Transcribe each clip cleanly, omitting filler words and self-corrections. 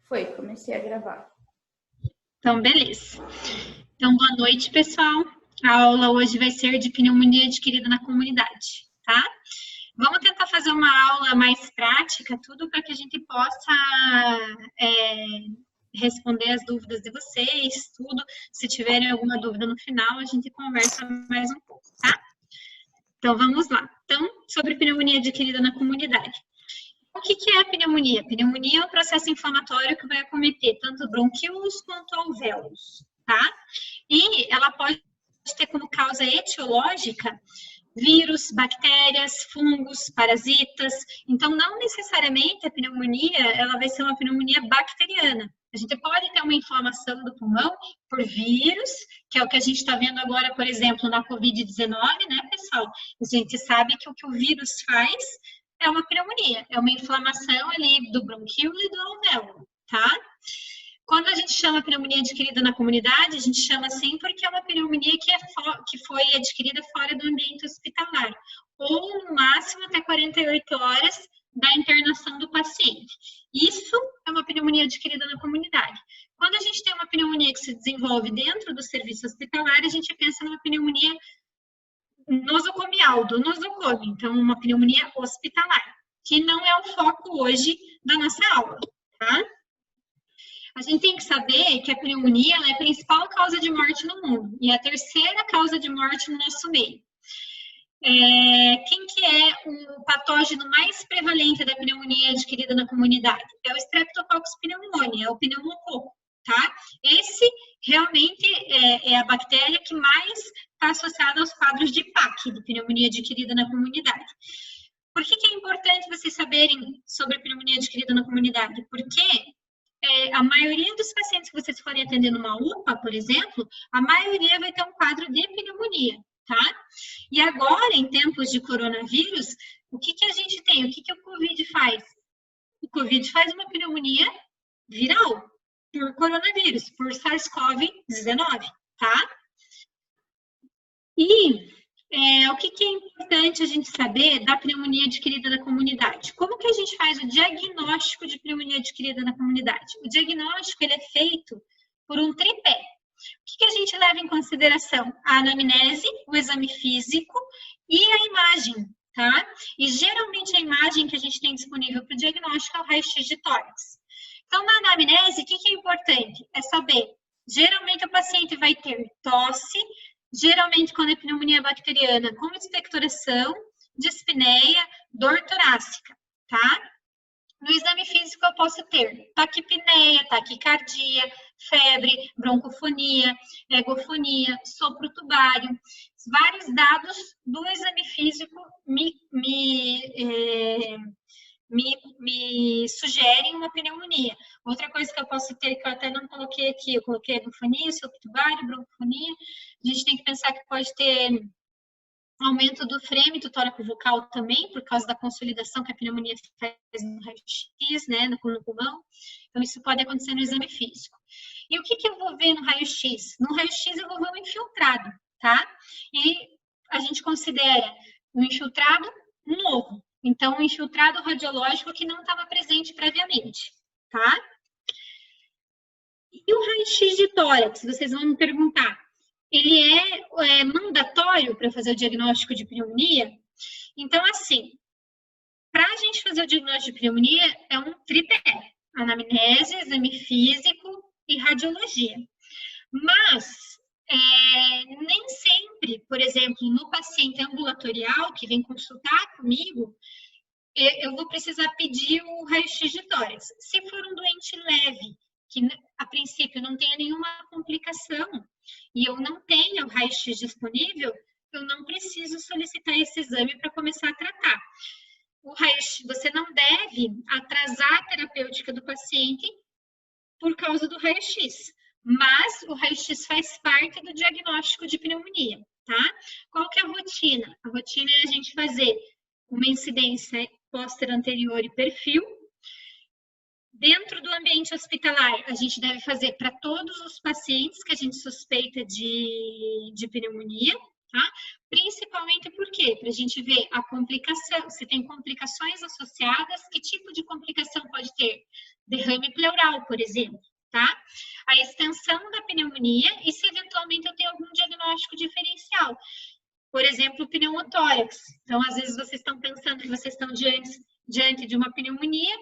Foi, comecei a gravar. Então, beleza. Então, boa noite, pessoal. A aula hoje vai ser de pneumonia adquirida na comunidade, tá? Vamos tentar fazer uma aula mais prática, tudo para que a gente possa responder as dúvidas de vocês, tudo. Se tiverem alguma dúvida no final, a gente conversa mais um pouco, tá? Então, vamos lá. Então, sobre pneumonia adquirida na comunidade. O que é a pneumonia? A pneumonia é um processo inflamatório que vai acometer tanto bronquíolos quanto alvéolos, tá? E ela pode ter como causa etiológica vírus, bactérias, fungos, parasitas. Então, não necessariamente a pneumonia, ela vai ser uma pneumonia bacteriana. A gente pode ter uma inflamação do pulmão por vírus, que é o que a gente está vendo agora, por exemplo, na Covid-19, né, pessoal? A gente sabe que o que o vírus faz é uma pneumonia, é uma inflamação ali do bronquíolo e do alvéolo, tá? Quando a gente chama pneumonia adquirida na comunidade, a gente chama assim porque é uma pneumonia que foi adquirida fora do ambiente hospitalar, ou no máximo até 48 horas da internação do paciente. Isso é uma pneumonia adquirida na comunidade. Quando a gente tem uma pneumonia que se desenvolve dentro do serviço hospitalar, a gente pensa numa pneumonia nosocomial, do nosocomio, então uma pneumonia hospitalar, que não é o foco hoje da nossa aula, tá? A gente tem que saber que a pneumonia é a principal causa de morte no mundo e a terceira causa de morte no nosso meio. Quem que é o patógeno mais prevalente da pneumonia adquirida na comunidade? É o Streptococcus pneumoniae, é o pneumococo, tá? Esse realmente é a bactéria que mais está associada aos quadros de PAC, de pneumonia adquirida na comunidade. Por que é importante vocês saberem sobre a pneumonia adquirida na comunidade? Porque a maioria dos pacientes que vocês forem atender numa UPA, por exemplo, a maioria vai ter um quadro de pneumonia, tá? E agora, em tempos de coronavírus, o que a gente tem? O que o Covid faz? O Covid faz uma pneumonia viral por coronavírus, por SARS-CoV-19, tá? E o que é importante a gente saber da pneumonia adquirida na comunidade? Como que a gente faz o diagnóstico de pneumonia adquirida na comunidade? O diagnóstico ele é feito por um tripé. O que a gente leva em consideração? A anamnese, o exame físico e a imagem, tá? E geralmente a imagem que a gente tem disponível para o diagnóstico é o raio-x de tórax. Então, na anamnese, o que é importante? É saber, geralmente o paciente vai ter tosse, geralmente, quando é pneumonia bacteriana, com expectoração, dispneia, dor torácica, tá? No exame físico, eu posso ter taquipneia, taquicardia, febre, broncofonia, egofonia, sopro tubário. Vários dados do exame físico me sugerem uma pneumonia. Outra coisa que eu posso ter, que eu até não coloquei aqui, eu coloquei egofonia, sopro tubário, broncofonia. A gente tem que pensar que pode ter aumento do frêmito tóraco-vocal também, por causa da consolidação que a pneumonia faz no raio-x, né, no pulmão. Então, isso pode acontecer no exame físico. E o que eu vou ver no raio-x? No raio-x, eu vou ver um infiltrado, tá? E a gente considera um infiltrado novo. Então, um infiltrado radiológico que não estava presente previamente, tá? E o raio-x de tórax? Vocês vão me perguntar. Ele é mandatório para fazer o diagnóstico de pneumonia? Então, assim, para a gente fazer o diagnóstico de pneumonia, é um tripé. Anamnese, exame físico e radiologia. Mas, nem sempre, por exemplo, no paciente ambulatorial que vem consultar comigo, eu vou precisar pedir o raio-x de tórax. Se for um doente leve, que a princípio não tenha nenhuma complicação, e eu não tenho o raio-x disponível, eu não preciso solicitar esse exame para começar a tratar. O raio-x, você não deve atrasar a terapêutica do paciente por causa do raio-x, mas o raio-x faz parte do diagnóstico de pneumonia, tá? Qual que é a rotina? A rotina é a gente fazer uma incidência póster anterior e perfil. Dentro do ambiente hospitalar, a gente deve fazer para todos os pacientes que a gente suspeita de pneumonia, tá? Principalmente por quê? Para a gente ver a complicação, se tem complicações associadas, que tipo de complicação pode ter? Derrame pleural, por exemplo, tá? A extensão da pneumonia e se eventualmente eu tenho algum diagnóstico diferencial. Por exemplo, pneumotórax. Então, às vezes vocês estão pensando que vocês estão diante de uma pneumonia,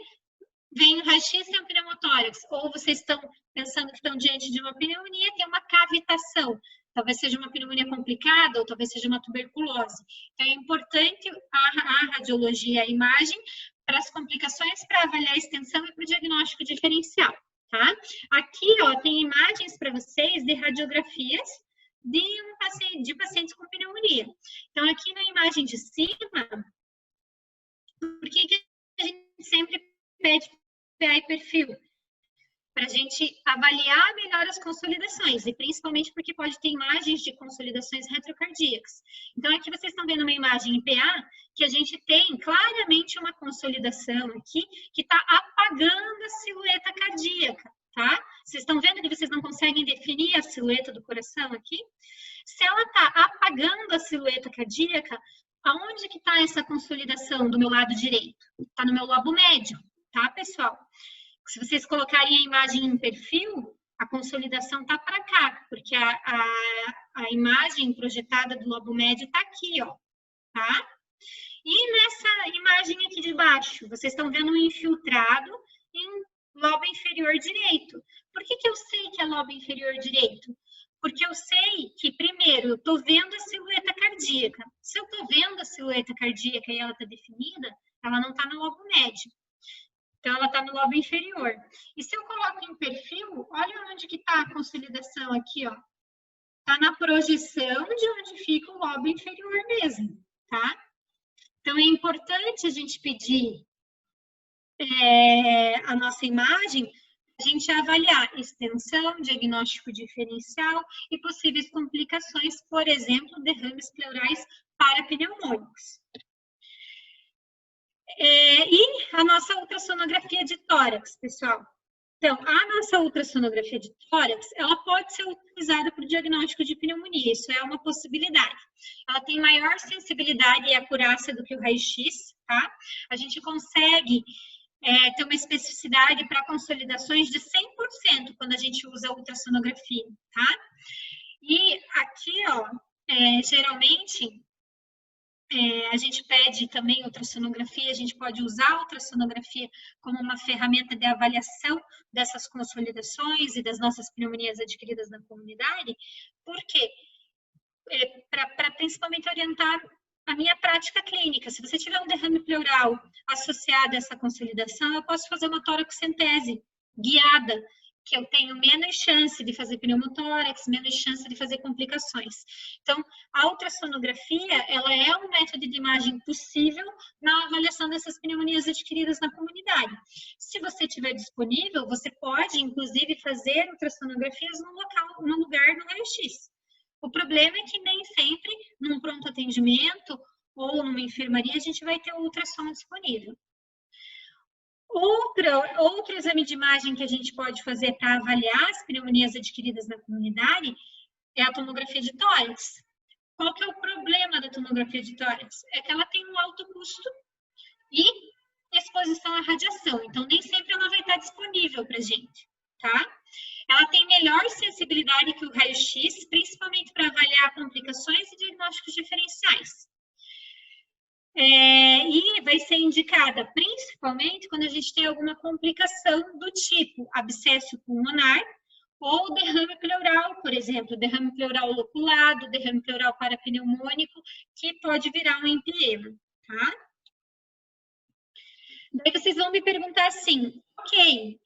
vem o raio-x e tem um pneumotórax. Ou vocês estão pensando que estão diante de uma pneumonia, tem uma cavitação. Talvez seja uma pneumonia complicada, ou talvez seja uma tuberculose. Então, é importante a radiologia, a imagem, para as complicações, para avaliar a extensão e para o diagnóstico diferencial, tá? Aqui, ó, tem imagens para vocês de radiografias de pacientes com pneumonia. Então, aqui na imagem de cima, por que a gente sempre pede PA e perfil? Para a gente avaliar melhor as consolidações, e principalmente porque pode ter imagens de consolidações retrocardíacas. Então, aqui vocês estão vendo uma imagem em PA, que a gente tem claramente uma consolidação aqui, que está apagando a silhueta cardíaca, tá? Vocês estão vendo que vocês não conseguem definir a silhueta do coração aqui? Se ela está apagando a silhueta cardíaca, aonde que está essa consolidação do meu lado direito? Está no meu lobo médio, tá, pessoal? Se vocês colocarem a imagem em perfil, a consolidação está para cá, porque a imagem projetada do lobo médio está aqui, ó, tá? E nessa imagem aqui de baixo, vocês estão vendo um infiltrado em lobo inferior direito. Por que eu sei que é lobo inferior direito? Porque eu sei que, primeiro, eu estou vendo a silhueta cardíaca. Se eu estou vendo a silhueta cardíaca e ela está definida, ela não está no lobo médio. Então, ela está no lobo inferior. E se eu coloco em perfil, olha onde que está a consolidação aqui, ó. Está na projeção de onde fica o lobo inferior mesmo, tá? Então, é importante a gente pedir a nossa imagem, a gente avaliar extensão, diagnóstico diferencial e possíveis complicações, por exemplo, derrames pleurais parapneumônicos. E a nossa ultrassonografia de tórax, pessoal. Então, a nossa ultrassonografia de tórax, ela pode ser utilizada para o diagnóstico de pneumonia, isso é uma possibilidade. Ela tem maior sensibilidade e acurácia do que o raio-x, tá? A gente consegue ter uma especificidade para consolidações de 100% quando a gente usa a ultrassonografia, tá? E aqui, ó, geralmente, a gente pede também ultrassonografia, a gente pode usar a ultrassonografia como uma ferramenta de avaliação dessas consolidações e das nossas pneumonias adquiridas na comunidade, porque para principalmente orientar a minha prática clínica. Se você tiver um derrame pleural associado a essa consolidação, eu posso fazer uma toracocentese guiada, que eu tenho menos chance de fazer pneumotórax, menos chance de fazer complicações. Então, a ultrassonografia, ela é um método de imagem possível na avaliação dessas pneumonias adquiridas na comunidade. Se você tiver disponível, você pode, inclusive, fazer ultrassonografias no lugar do raio-x. O problema é que nem sempre, num pronto atendimento ou numa enfermaria, a gente vai ter o ultrassom disponível. Outro exame de imagem que a gente pode fazer para avaliar as pneumonias adquiridas na comunidade é a tomografia de tórax. Qual que é o problema da tomografia de tórax? É que ela tem um alto custo e exposição à radiação. Então, nem sempre ela vai estar disponível para a gente, tá? Ela tem melhor sensibilidade que o raio-x, principalmente para avaliar complicações e diagnósticos diferenciais. E vai ser indicada principalmente quando a gente tem alguma complicação do tipo abscesso pulmonar ou derrame pleural, por exemplo, derrame pleural loculado, derrame pleural parapneumônico, que pode virar um empiema, tá? Daí vocês vão me perguntar assim, ok,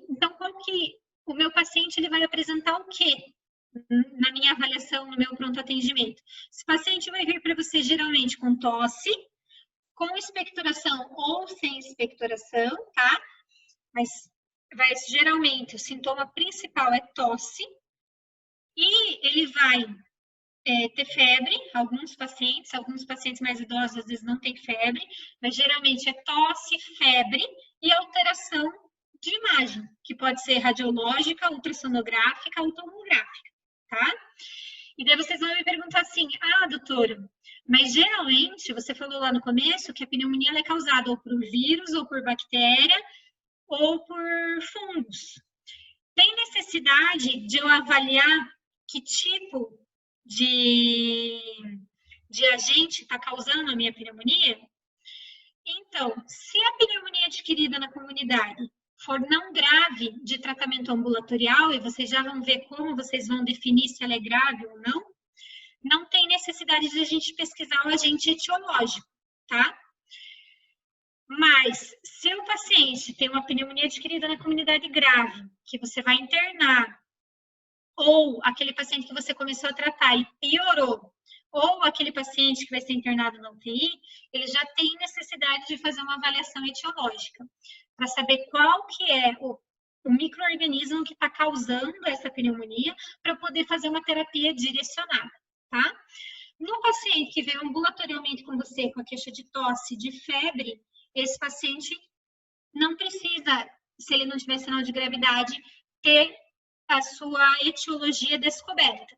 então qual que o meu paciente ele vai apresentar o quê na minha avaliação, no meu pronto atendimento? Esse paciente vai vir para você geralmente com tosse, com expectoração ou sem expectoração, tá? Mas geralmente o sintoma principal é tosse e ele vai ter febre, alguns pacientes mais idosos às vezes não têm febre, mas geralmente é tosse, febre e alteração de imagem, que pode ser radiológica, ultrassonográfica ou tomográfica, tá? E daí vocês vão me perguntar assim, doutora, mas geralmente, você falou lá no começo que a pneumonia é causada ou por vírus ou por bactéria, ou por fungos. Tem necessidade de eu avaliar que tipo de agente está causando a minha pneumonia? Então, se a pneumonia adquirida na comunidade for não grave de tratamento ambulatorial, e vocês já vão ver como vocês vão definir se ela é grave ou não, não tem necessidade de a gente pesquisar o agente etiológico, tá? Mas, se o paciente tem uma pneumonia adquirida na comunidade grave, que você vai internar, ou aquele paciente que você começou a tratar e piorou, ou aquele paciente que vai ser internado na UTI, ele já tem necessidade de fazer uma avaliação etiológica, para saber qual que é o micro-organismo que está causando essa pneumonia, para poder fazer uma terapia direcionada, tá? No paciente que veio ambulatorialmente com você, com a queixa de tosse, de febre, esse paciente não precisa, se ele não tiver sinal de gravidade, ter a sua etiologia descoberta.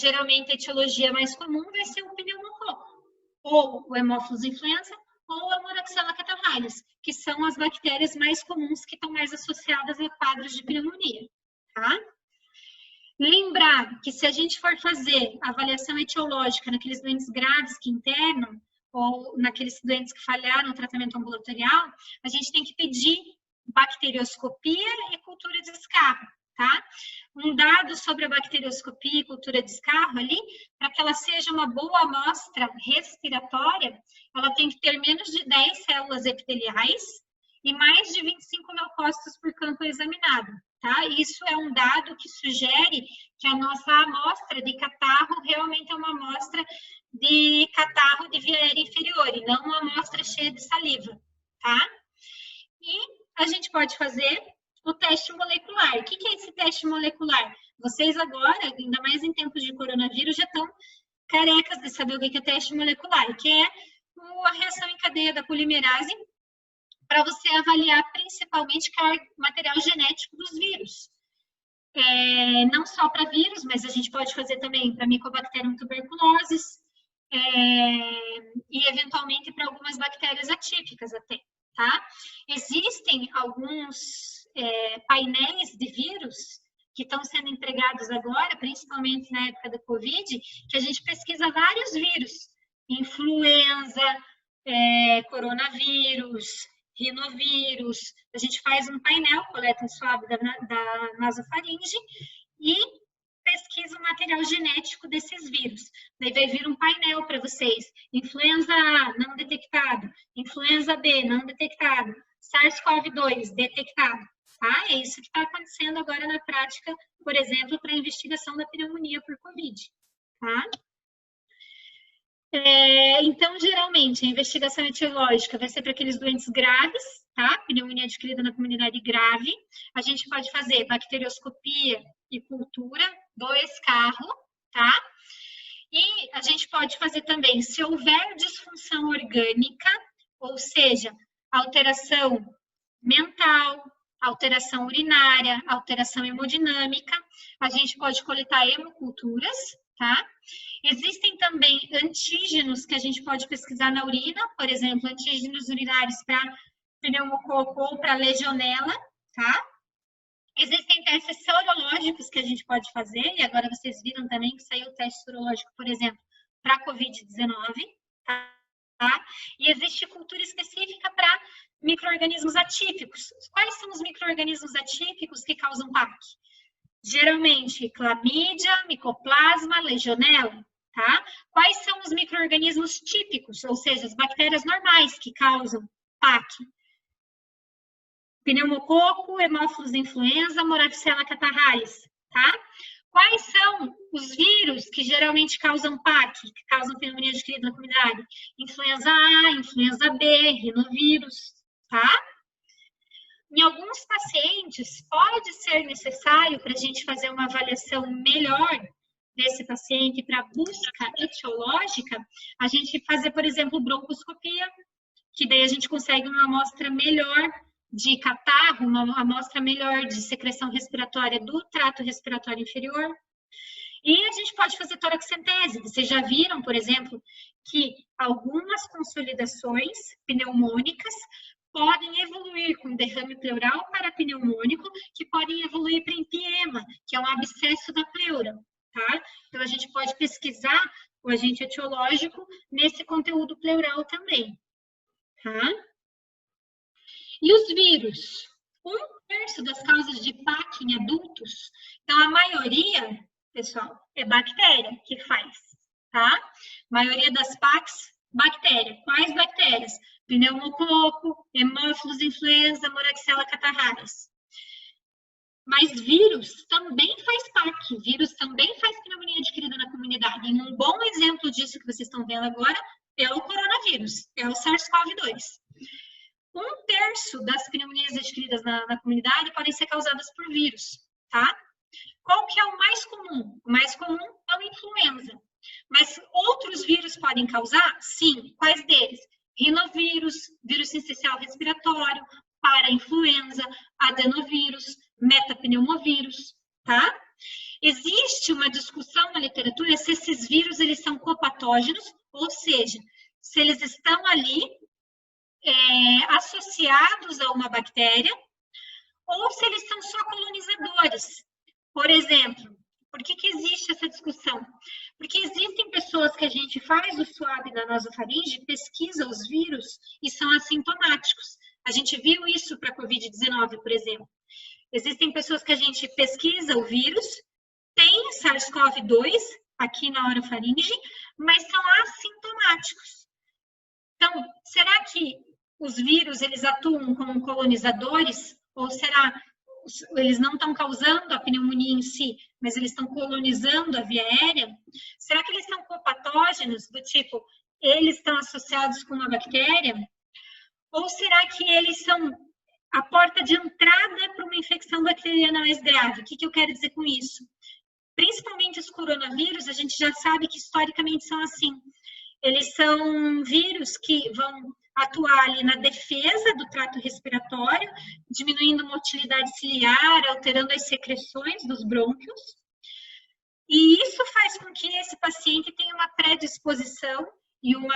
Geralmente, a etiologia mais comum vai ser o pneumococo, ou o Haemophilus influenza, ou a Moraxella catarrhalis, que são as bactérias mais comuns que estão mais associadas a quadros de pneumonia, tá? Lembrar que se a gente for fazer avaliação etiológica naqueles doentes graves que internam, ou naqueles doentes que falharam no tratamento ambulatorial, a gente tem que pedir bacterioscopia e cultura de escarro, tá? Um dado sobre a bacterioscopia e cultura de escarro ali, para que ela seja uma boa amostra respiratória, ela tem que ter menos de 10 células epiteliais e mais de 25 leucócitos por campo examinado, tá? Isso é um dado que sugere que a nossa amostra de catarro realmente é uma amostra de catarro de via aérea inferior, e não uma amostra cheia de saliva, tá? E a gente pode fazer o teste molecular. O que é esse teste molecular? Vocês agora, ainda mais em tempos de coronavírus, já estão carecas de saber o que é teste molecular, que é a reação em cadeia da polimerase, para você avaliar principalmente material genético dos vírus. Não só para vírus, mas a gente pode fazer também para Mycobacterium tuberculosis, e eventualmente para algumas bactérias atípicas até, tá? Existem alguns painéis de vírus que estão sendo empregados agora, principalmente na época da Covid, que a gente pesquisa vários vírus, influenza, coronavírus, rinovírus, a gente faz um painel, coleta um swab da nasofaringe e pesquisa o material genético desses vírus. Daí vai vir um painel para vocês. Influenza A, não detectado. Influenza B, não detectado. SARS-CoV-2, detectado. Tá? É isso que está acontecendo agora na prática, por exemplo, para a investigação da pneumonia por Covid. Tá? Então, geralmente, a investigação etiológica vai ser para aqueles doentes graves, tá? Pneumonia adquirida na comunidade grave. A gente pode fazer bacterioscopia e cultura do escarro, tá? E a gente pode fazer também, se houver disfunção orgânica, ou seja, alteração mental, alteração urinária, alteração hemodinâmica, a gente pode coletar hemoculturas, tá? Existem também antígenos que a gente pode pesquisar na urina, por exemplo, antígenos urinários para pneumococo ou para legionela, tá? Existem testes sorológicos que a gente pode fazer, e agora vocês viram também que saiu o teste sorológico, por exemplo, para Covid-19, tá? E existe cultura específica para micro-organismos atípicos. Quais são os micro-organismos atípicos que causam PAC? Geralmente, clamídia, micoplasma, legionela, tá? Quais são os micro-organismos típicos, ou seja, as bactérias normais que causam PAC? Pneumococo, Haemophilus influenza, Moraxella catarrhalis, tá? Quais são os vírus que geralmente causam PAC, que causam pneumonia adquirida na comunidade? Influenza A, influenza B, rinovírus, tá? Em alguns pacientes, pode ser necessário para a gente fazer uma avaliação melhor desse paciente para busca etiológica, a gente fazer, por exemplo, broncoscopia, que daí a gente consegue uma amostra melhor de catarro, uma amostra melhor de secreção respiratória do trato respiratório inferior. E a gente pode fazer toraxentese. Vocês já viram, por exemplo, que algumas consolidações pneumônicas podem evoluir com derrame pleural parapneumônico, que podem evoluir para empiema, que é um abscesso da pleura, tá? Então, a gente pode pesquisar o agente etiológico nesse conteúdo pleural também, tá? E os vírus? 1/3 das causas de PAC em adultos, então a maioria, pessoal, é bactéria que faz, tá? A maioria das PACs, bactéria. Quais bactérias? Pneumococo, Haemophilus influenza, Moraxella catarrharis. Mas vírus também faz PAC, vírus também faz pneumonia adquirida na comunidade. E um bom exemplo disso que vocês estão vendo agora é o coronavírus, é o SARS-CoV-2. 1/3 das pneumonias adquiridas na comunidade podem ser causadas por vírus, tá? Qual que é o mais comum? O mais comum é o influenza. Mas outros vírus podem causar? Sim. Quais deles? Rinovírus, vírus sincicial respiratório, parainfluenza, adenovírus, metapneumovírus, tá? Existe uma discussão na literatura se esses vírus eles são copatógenos, ou seja, se eles estão ali associados a uma bactéria, ou se eles são só colonizadores. Por exemplo, por que existe essa discussão? Porque existem pessoas que a gente faz o swab na nasofaringe, pesquisa os vírus e são assintomáticos. A gente viu isso para a Covid-19, por exemplo. Existem pessoas que a gente pesquisa o vírus, tem SARS-CoV-2 aqui na orofaringe, mas são assintomáticos. Então, será que os vírus eles atuam como colonizadores? Ou será eles não estão causando a pneumonia em si, mas eles estão colonizando a via aérea? Será que eles são copatógenos, do tipo, eles estão associados com uma bactéria? Ou será que eles são a porta de entrada para uma infecção bacteriana mais grave? O que eu quero dizer com isso? Principalmente os coronavírus, a gente já sabe que historicamente são assim. Eles são vírus que vão atuar ali na defesa do trato respiratório, diminuindo a motilidade ciliar, alterando as secreções dos brônquios. E isso faz com que esse paciente tenha uma predisposição e um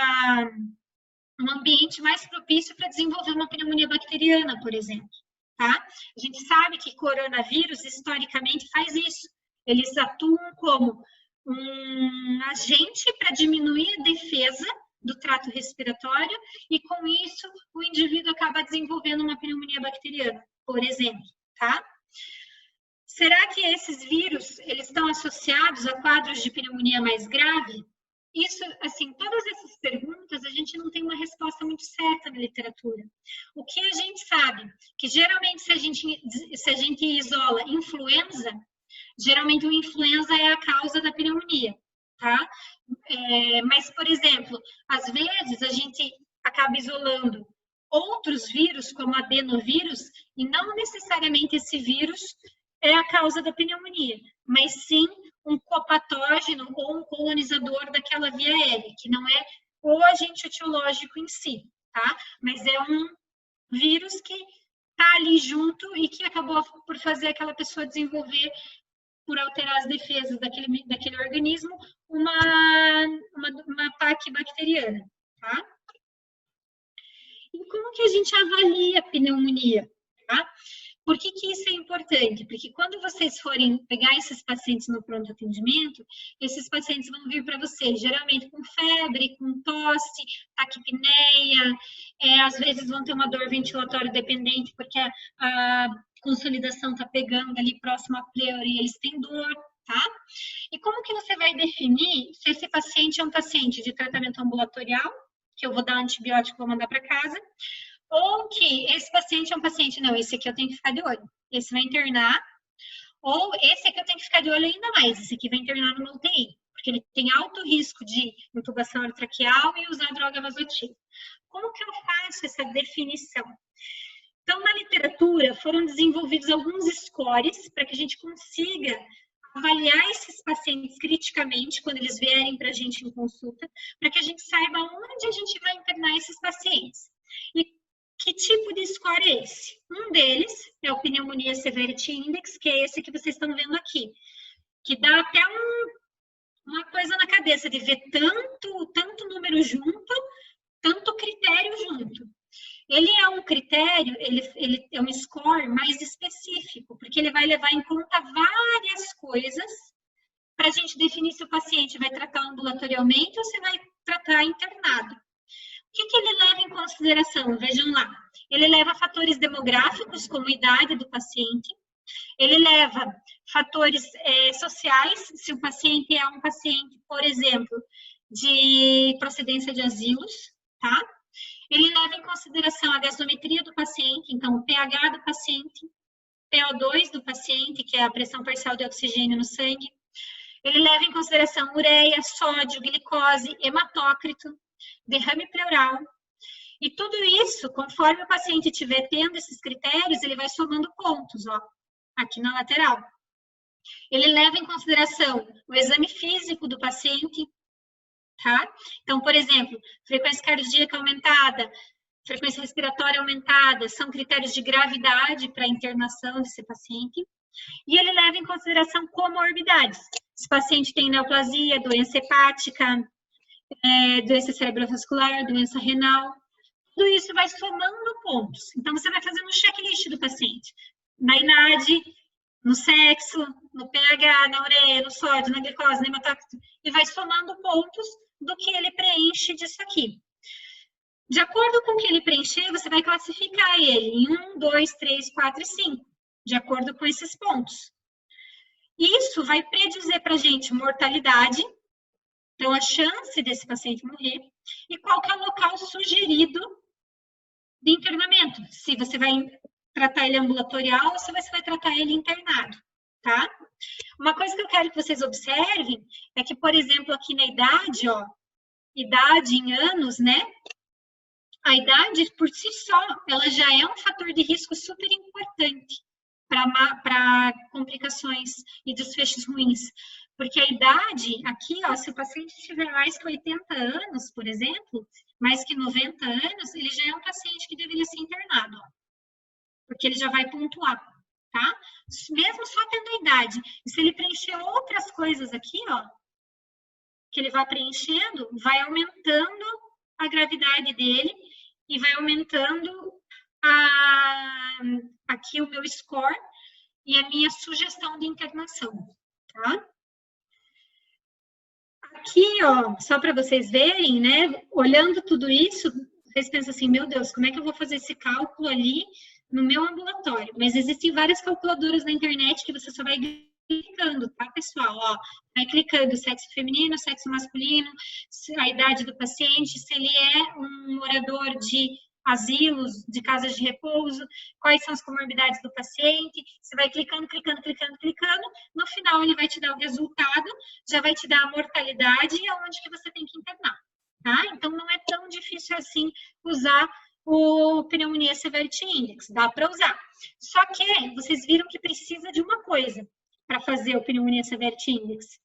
ambiente mais propício para desenvolver uma pneumonia bacteriana, por exemplo, tá? A gente sabe que coronavírus, historicamente, faz isso. Eles atuam como um agente para diminuir a defesa do trato respiratório e, com isso, o indivíduo acaba desenvolvendo uma pneumonia bacteriana, por exemplo, tá? Será que esses vírus, eles estão associados a quadros de pneumonia mais grave? Isso, assim, todas essas perguntas, a gente não tem uma resposta muito certa na literatura. O que a gente sabe? Que, geralmente, se a gente isola influenza, geralmente o influenza é a causa da pneumonia, tá? Mas, por exemplo, às vezes a gente acaba isolando outros vírus, como adenovírus, e não necessariamente esse vírus é a causa da pneumonia, mas sim um copatógeno ou um colonizador daquela via aérea, que não é o agente etiológico em si, tá? Mas é um vírus que está ali junto e que acabou por fazer aquela pessoa desenvolver, por alterar as defesas daquele organismo, uma PAC bacteriana, tá? E como que a gente avalia a pneumonia, tá? Por que isso é importante? Porque quando vocês forem pegar esses pacientes no pronto atendimento, esses pacientes vão vir para vocês, geralmente com febre, com tosse, taquipneia, às vezes vão ter uma dor ventilatória dependente, porque a consolidação está pegando ali próximo à pleura e eles têm dor, tá? E como que você vai definir se esse paciente é um paciente de tratamento ambulatorial, que eu vou dar antibiótico e vou mandar para casa, ou que esse paciente é um paciente, não, esse aqui eu tenho que ficar de olho, esse vai internar, ou esse aqui eu tenho que ficar de olho ainda mais, esse aqui vai internar no UTI, porque ele tem alto risco de intubação orotraqueal e usar droga vasoativa. Como que eu faço essa definição? Então, na literatura, foram desenvolvidos alguns scores para que a gente consiga avaliar esses pacientes criticamente quando eles vierem para a gente em consulta, para que a gente saiba onde a gente vai internar esses pacientes. E que tipo de score é esse? Um deles é o Pneumonia Severity Index, que é esse que vocês estão vendo aqui, que dá até uma coisa na cabeça de ver tanto número junto, tanto critério junto. ele é um critério, ele é um score mais específico, porque ele vai levar em conta várias coisas para a gente definir se o paciente vai tratar ambulatorialmente ou se vai tratar internado. O que ele leva em consideração? Vejam lá. Ele leva fatores demográficos, como a idade do paciente. Ele leva fatores sociais, se o paciente é um paciente, por exemplo, de procedência de asilos, tá? Ele leva em consideração a gasometria do paciente, então o pH do paciente, PO2 do paciente, que é a pressão parcial de oxigênio no sangue. Ele leva em consideração ureia, sódio, glicose, hematócrito, derrame pleural. E tudo isso, conforme o paciente estiver tendo esses critérios, ele vai somando pontos, ó, aqui na lateral. Ele leva em consideração o exame físico do paciente, tá? Então, por exemplo, frequência cardíaca aumentada, frequência respiratória aumentada, são critérios de gravidade para a internação desse paciente. E ele leva em consideração comorbidades. Se o paciente tem neoplasia, doença hepática, doença cerebrovascular, doença renal, tudo isso vai somando pontos. Então, você vai fazendo um checklist do paciente. Na idade, no sexo, no pH, na ureia, no sódio, na glicose, na hematócrito, e vai somando pontos do que ele preenche disso aqui. De acordo com o que ele preencher, você vai classificar ele em 1, 2, 3, 4 e 5, de acordo com esses pontos. Isso vai predizer para a gente mortalidade, então a chance desse paciente morrer, e qual que é o local sugerido de internamento, se você vai tratar ele ambulatorial ou se você vai tratar ele internado, tá? Uma coisa que eu quero que vocês observem é que, por exemplo, aqui na idade, ó, idade em anos, né? A idade, por si só, ela já é um fator de risco super importante para complicações e desfechos ruins. Porque a idade, aqui, ó, se o paciente tiver mais que 80 anos, por exemplo, mais que 90 anos, ele já é um paciente que deveria ser internado, ó, porque ele já vai pontuar, tá? Mesmo só tendo a idade. E se ele preencher outras coisas aqui, ó, que ele vai preenchendo, vai aumentando a gravidade dele e vai aumentando aqui o meu score e a minha sugestão de internação, tá? Aqui, ó, só para vocês verem, né, olhando tudo isso, vocês pensam assim, meu Deus, como é que eu vou fazer esse cálculo ali no meu ambulatório? Mas existem várias calculadoras na internet que você só vai clicando, tá, pessoal? Ó, vai clicando sexo feminino, sexo masculino, a idade do paciente, se ele é um morador de asilos, de casas de repouso, quais são as comorbidades do paciente, você vai clicando, clicando, clicando, clicando, no final ele vai te dar o resultado, já vai te dar a mortalidade e aonde que você tem que internar, tá? Então, não é tão difícil assim usar o Pneumonia Severity Index, dá para usar. Só que vocês viram que precisa de uma coisa para fazer o Pneumonia Severity Index.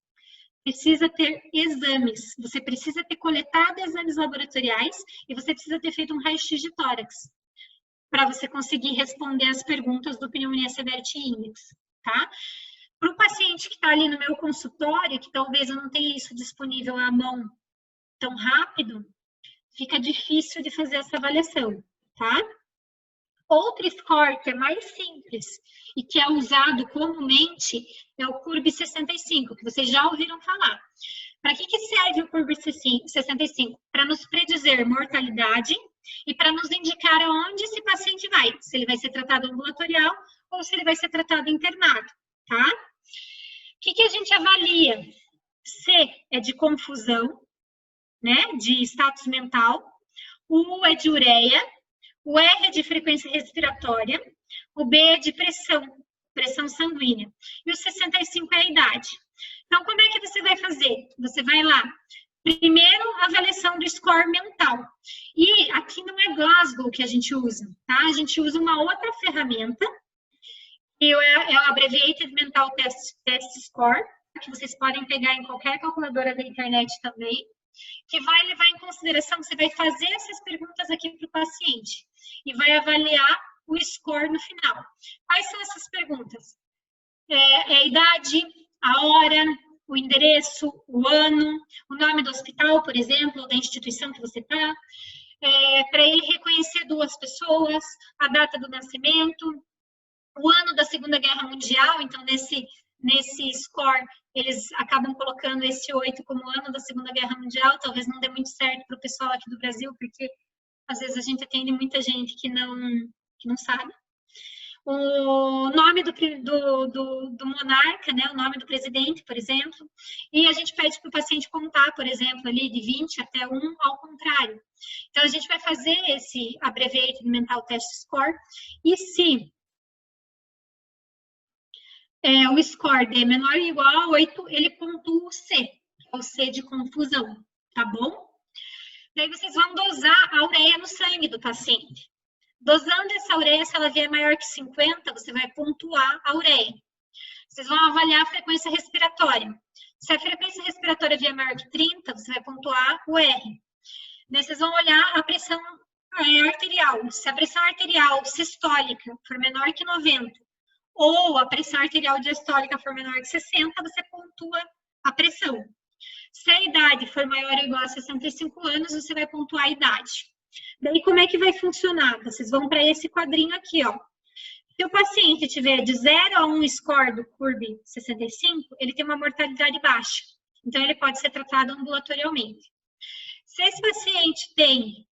Precisa ter exames, você precisa ter coletado exames laboratoriais e você precisa ter feito um raio-x de tórax para você conseguir responder as perguntas do Pneumonia Severity Index, tá? Para o paciente que está ali no meu consultório, que talvez eu não tenha isso disponível à mão tão rápido, fica difícil de fazer essa avaliação, tá? Outro score que é mais simples e que é usado comumente é o CURB-65, que vocês já ouviram falar. Para que serve o CURB-65? Para nos predizer mortalidade e para nos indicar aonde esse paciente vai, se ele vai ser tratado ambulatorial ou se ele vai ser tratado internado, tá? O que a gente avalia? C é de confusão, né, de status mental, o U é de ureia, o R é de frequência respiratória, o B é de pressão sanguínea, e o 65 é a idade. Então, como é que você vai fazer? Você vai lá, primeiro, avaliação do score mental. E aqui não é Glasgow que a gente usa, tá? A gente usa uma outra ferramenta, que é o Abbreviated Mental Test Score, que vocês podem pegar em qualquer calculadora da internet também, que vai levar em consideração, você vai fazer essas perguntas aqui para o paciente e vai avaliar o score no final. Quais são essas perguntas? A idade, a hora, o endereço, o ano, o nome do hospital, por exemplo, da instituição que você está, para ele reconhecer 2 pessoas, a data do nascimento, o ano da Segunda Guerra Mundial. Então, nesse score, eles acabam colocando esse 8 como ano da Segunda Guerra Mundial. Talvez não dê muito certo para o pessoal aqui do Brasil, porque às vezes a gente atende muita gente que não sabe. O nome do monarca, né, o nome do presidente, por exemplo, e a gente pede para o paciente contar, por exemplo, ali de 20 até 1 ao contrário. Então, a gente vai fazer esse Abbreviated Mental Test Score, e se o score D menor ou igual a 8, ele pontua o C, que é o C de confusão, tá bom? Daí vocês vão dosar a ureia no sangue do paciente. Dosando essa ureia, se ela vier maior que 50, você vai pontuar a ureia. Vocês vão avaliar a frequência respiratória. Se a frequência respiratória vier maior que 30, você vai pontuar o R. Daí vocês vão olhar a pressão arterial. Se a pressão arterial sistólica for menor que 90, ou a pressão arterial diastólica for menor que 60, você pontua a pressão. Se a idade for maior ou igual a 65 anos, você vai pontuar a idade. Daí, como é que vai funcionar? Vocês vão para esse quadrinho aqui, ó. Se o paciente tiver de 0 a 1 score do CURB 65, ele tem uma mortalidade baixa. Então, ele pode ser tratado ambulatorialmente. Se esse paciente tem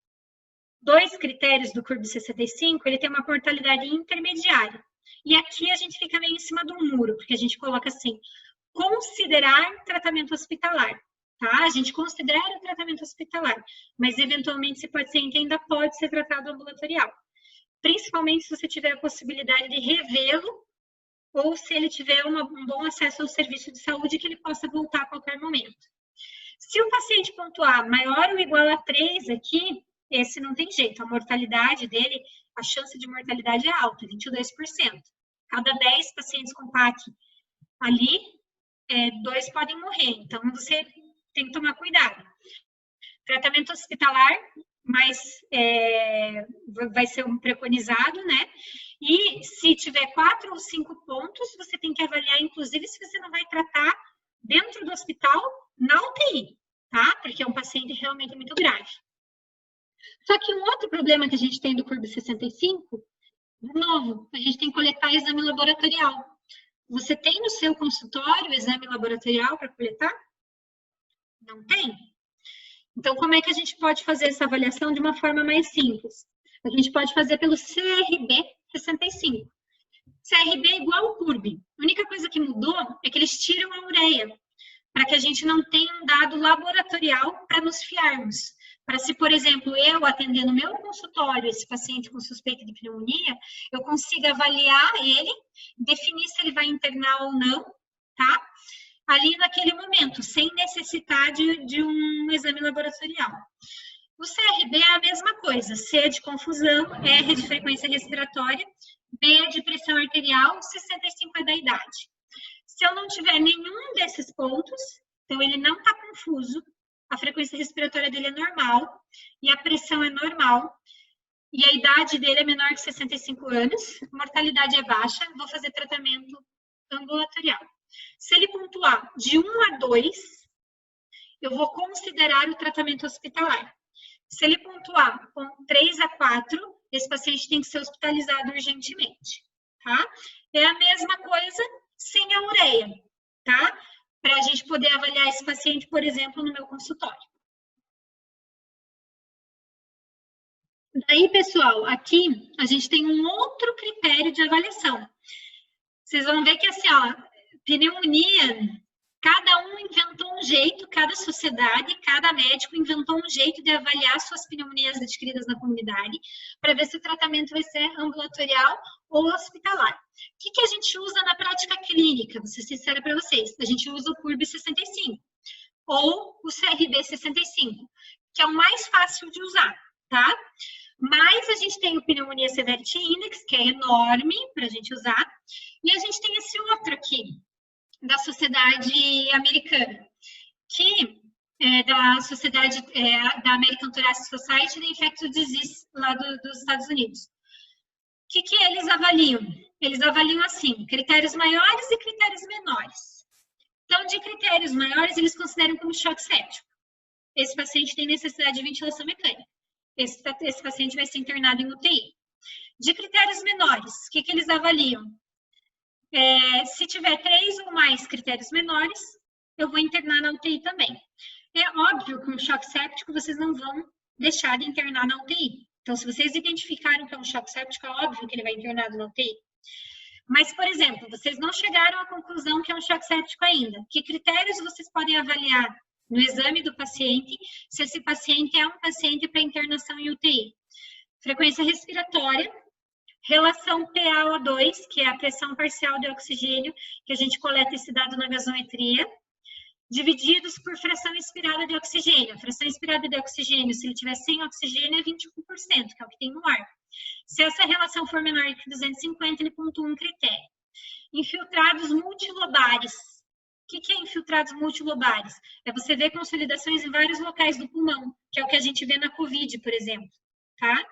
2 critérios do CURB 65, ele tem uma mortalidade intermediária. E aqui a gente fica meio em cima do muro, porque a gente coloca assim, considerar tratamento hospitalar. Tá? A gente considera o tratamento hospitalar, mas eventualmente esse paciente ainda pode ser tratado ambulatorial. Principalmente se você tiver a possibilidade de revê-lo ou se ele tiver um bom acesso ao serviço de saúde que ele possa voltar a qualquer momento. Se o paciente pontuar maior ou igual a 3 aqui, esse não tem jeito. A mortalidade dele, a chance de mortalidade é alta, 22%. Cada 10 pacientes com PAC ali, 2 podem morrer. Então, você tem que tomar cuidado. Tratamento hospitalar, mas vai ser um preconizado, né? E se tiver 4 ou 5 pontos, você tem que avaliar, inclusive, se você não vai tratar dentro do hospital, na UTI, tá? Porque é um paciente realmente muito grave. Só que um outro problema que a gente tem do CURB 65, de novo, a gente tem que coletar exame laboratorial. Você tem no seu consultório exame laboratorial para coletar? Não tem? Então, como é que a gente pode fazer essa avaliação de uma forma mais simples? A gente pode fazer pelo CRB 65. CRB é igual ao CURB. A única coisa que mudou é que eles tiram a ureia, para que a gente não tenha um dado laboratorial para nos fiarmos. Para se, por exemplo, eu atender no meu consultório esse paciente com suspeita de pneumonia, eu consiga avaliar ele, definir se ele vai internar ou não, tá? Ali naquele momento, sem necessitar de um exame laboratorial. O CRB é a mesma coisa, C é de confusão, R é de frequência respiratória, B é de pressão arterial, 65 é da idade. Se eu não tiver nenhum desses pontos, então ele não está confuso, a frequência respiratória dele é normal, e a pressão é normal, e a idade dele é menor que 65 anos, a mortalidade é baixa, vou fazer tratamento ambulatorial. Se ele pontuar de 1 a 2, eu vou considerar o tratamento hospitalar. Se ele pontuar com 3 a 4, esse paciente tem que ser hospitalizado urgentemente, tá? É a mesma coisa sem a ureia, tá? Para a gente poder avaliar esse paciente, por exemplo, no meu consultório. Daí, pessoal, aqui a gente tem um outro critério de avaliação. Vocês vão ver que, assim, ó, pneumonia, cada um inventou um jeito, cada sociedade, cada médico inventou um jeito de avaliar suas pneumonias adquiridas na comunidade, para ver se o tratamento vai ser ambulatorial ou hospitalar. O que a gente usa na prática clínica? Vou ser sincera para vocês. A gente usa o CURB 65 ou o CRB 65, que é o mais fácil de usar, tá? Mas a gente tem o Pneumonia Severity Index, que é enorme para a gente usar, e a gente tem esse outro aqui, da Sociedade Americana, que é da Sociedade da American Thoracic Society de Infectious Disease, lá dos Estados Unidos. O que eles avaliam? Eles avaliam assim, critérios maiores e critérios menores. Então, de critérios maiores, eles consideram como choque séptico. Esse paciente tem necessidade de ventilação mecânica. esse paciente vai ser internado em UTI. De critérios menores, o que eles avaliam? Se tiver 3 ou mais critérios menores, eu vou internar na UTI também. É óbvio que um choque séptico vocês não vão deixar de internar na UTI. Então, se vocês identificaram que é um choque séptico, é óbvio que ele vai internado na UTI. Mas, por exemplo, vocês não chegaram à conclusão que é um choque séptico ainda. Que critérios vocês podem avaliar no exame do paciente, se esse paciente é um paciente para internação em UTI? Frequência respiratória, relação PaO2, que é a pressão parcial de oxigênio, que a gente coleta esse dado na gasometria, divididos por fração inspirada de oxigênio. A fração inspirada de oxigênio, se ele tiver sem oxigênio, é 21%, que é o que tem no ar. Se essa relação for menor que 250, ele pontua um critério. Infiltrados multilobares. O que é infiltrados multilobares? É você ver consolidações em vários locais do pulmão, que é o que a gente vê na COVID, por exemplo, tá?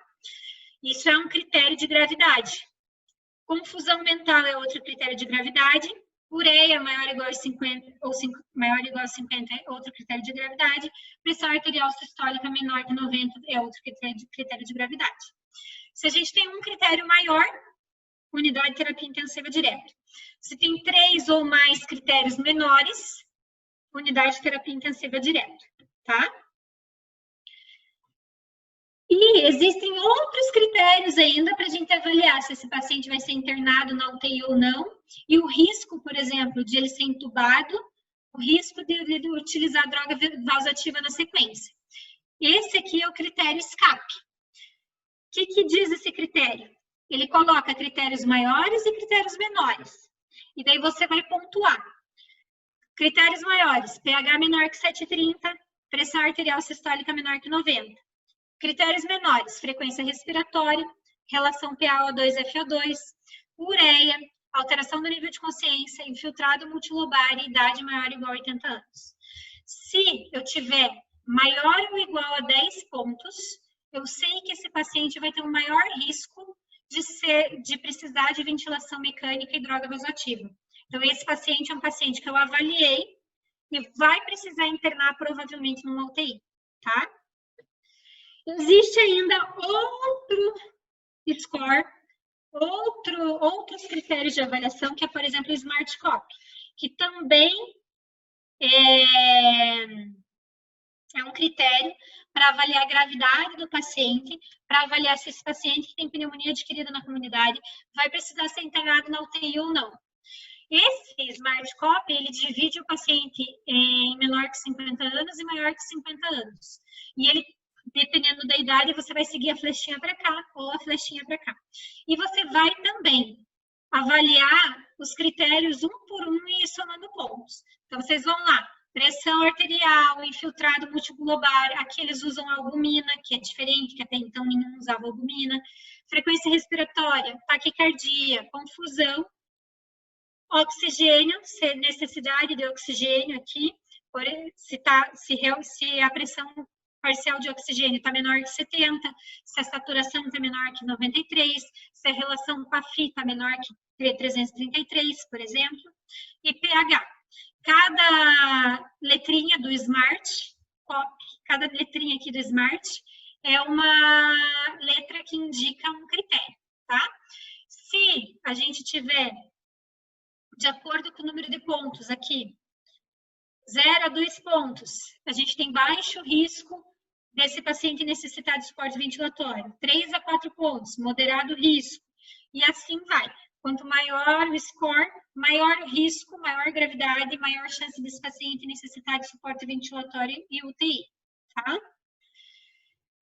Isso é um critério de gravidade. Confusão mental é outro critério de gravidade. Ureia maior ou igual a 50, ou maior ou igual a 50 é outro critério de gravidade. Pressão arterial sistólica menor que 90 é outro critério de gravidade. Se a gente tem um critério maior, unidade de terapia intensiva direto. Se tem 3 ou mais critérios menores, unidade de terapia intensiva direto, tá? E existem outros critérios ainda para a gente avaliar se esse paciente vai ser internado na UTI ou não, e o risco, por exemplo, de ele ser entubado, o risco de ele utilizar droga vasoativa na sequência. Esse aqui é o critério escape. O que diz esse critério? Ele coloca critérios maiores e critérios menores. E daí você vai pontuar. Critérios maiores, pH menor que 7,30, pressão arterial sistólica menor que 90. Critérios menores, frequência respiratória, relação PaO2-FO2, ureia, alteração do nível de consciência, infiltrado multilobar e idade maior ou igual a 80 anos. Se eu tiver maior ou igual a 10 pontos, eu sei que esse paciente vai ter um maior risco de precisar de ventilação mecânica e droga vasoativa. Então, esse paciente é um paciente que eu avaliei e vai precisar internar provavelmente numa UTI, tá? Existe ainda outro score, outros critérios de avaliação, que é, por exemplo, o Smart Cop, que também é um critério para avaliar a gravidade do paciente, para avaliar se esse paciente que tem pneumonia adquirida na comunidade vai precisar ser internado na UTI ou não. Esse Smart Cop, ele divide o paciente em menor que 50 anos e maior que 50 anos. E ele, dependendo da idade, você vai seguir a flechinha para cá ou a flechinha para cá. E você vai também avaliar os critérios um por um e somando pontos. Então, vocês vão lá. Pressão arterial, infiltrado multiglobar, aqui eles usam albumina, que é diferente, que até então nenhum usava albumina. Frequência respiratória, taquicardia, confusão, oxigênio, necessidade de oxigênio aqui, se a pressão parcial de oxigênio está menor que 70, se a saturação está menor que 93, se a relação com a FI está menor que 333, por exemplo, e pH. Cada letrinha do Smart Cop, cada letrinha aqui do Smart é uma letra que indica um critério, tá? Se a gente tiver, de acordo com o número de pontos aqui, 0 a 2 pontos, a gente tem baixo risco desse paciente necessitar de suporte ventilatório. 3 a 4 pontos, moderado risco. E assim vai. Quanto maior o score, maior o risco, maior gravidade, maior chance desse paciente necessitar de suporte ventilatório e UTI, tá?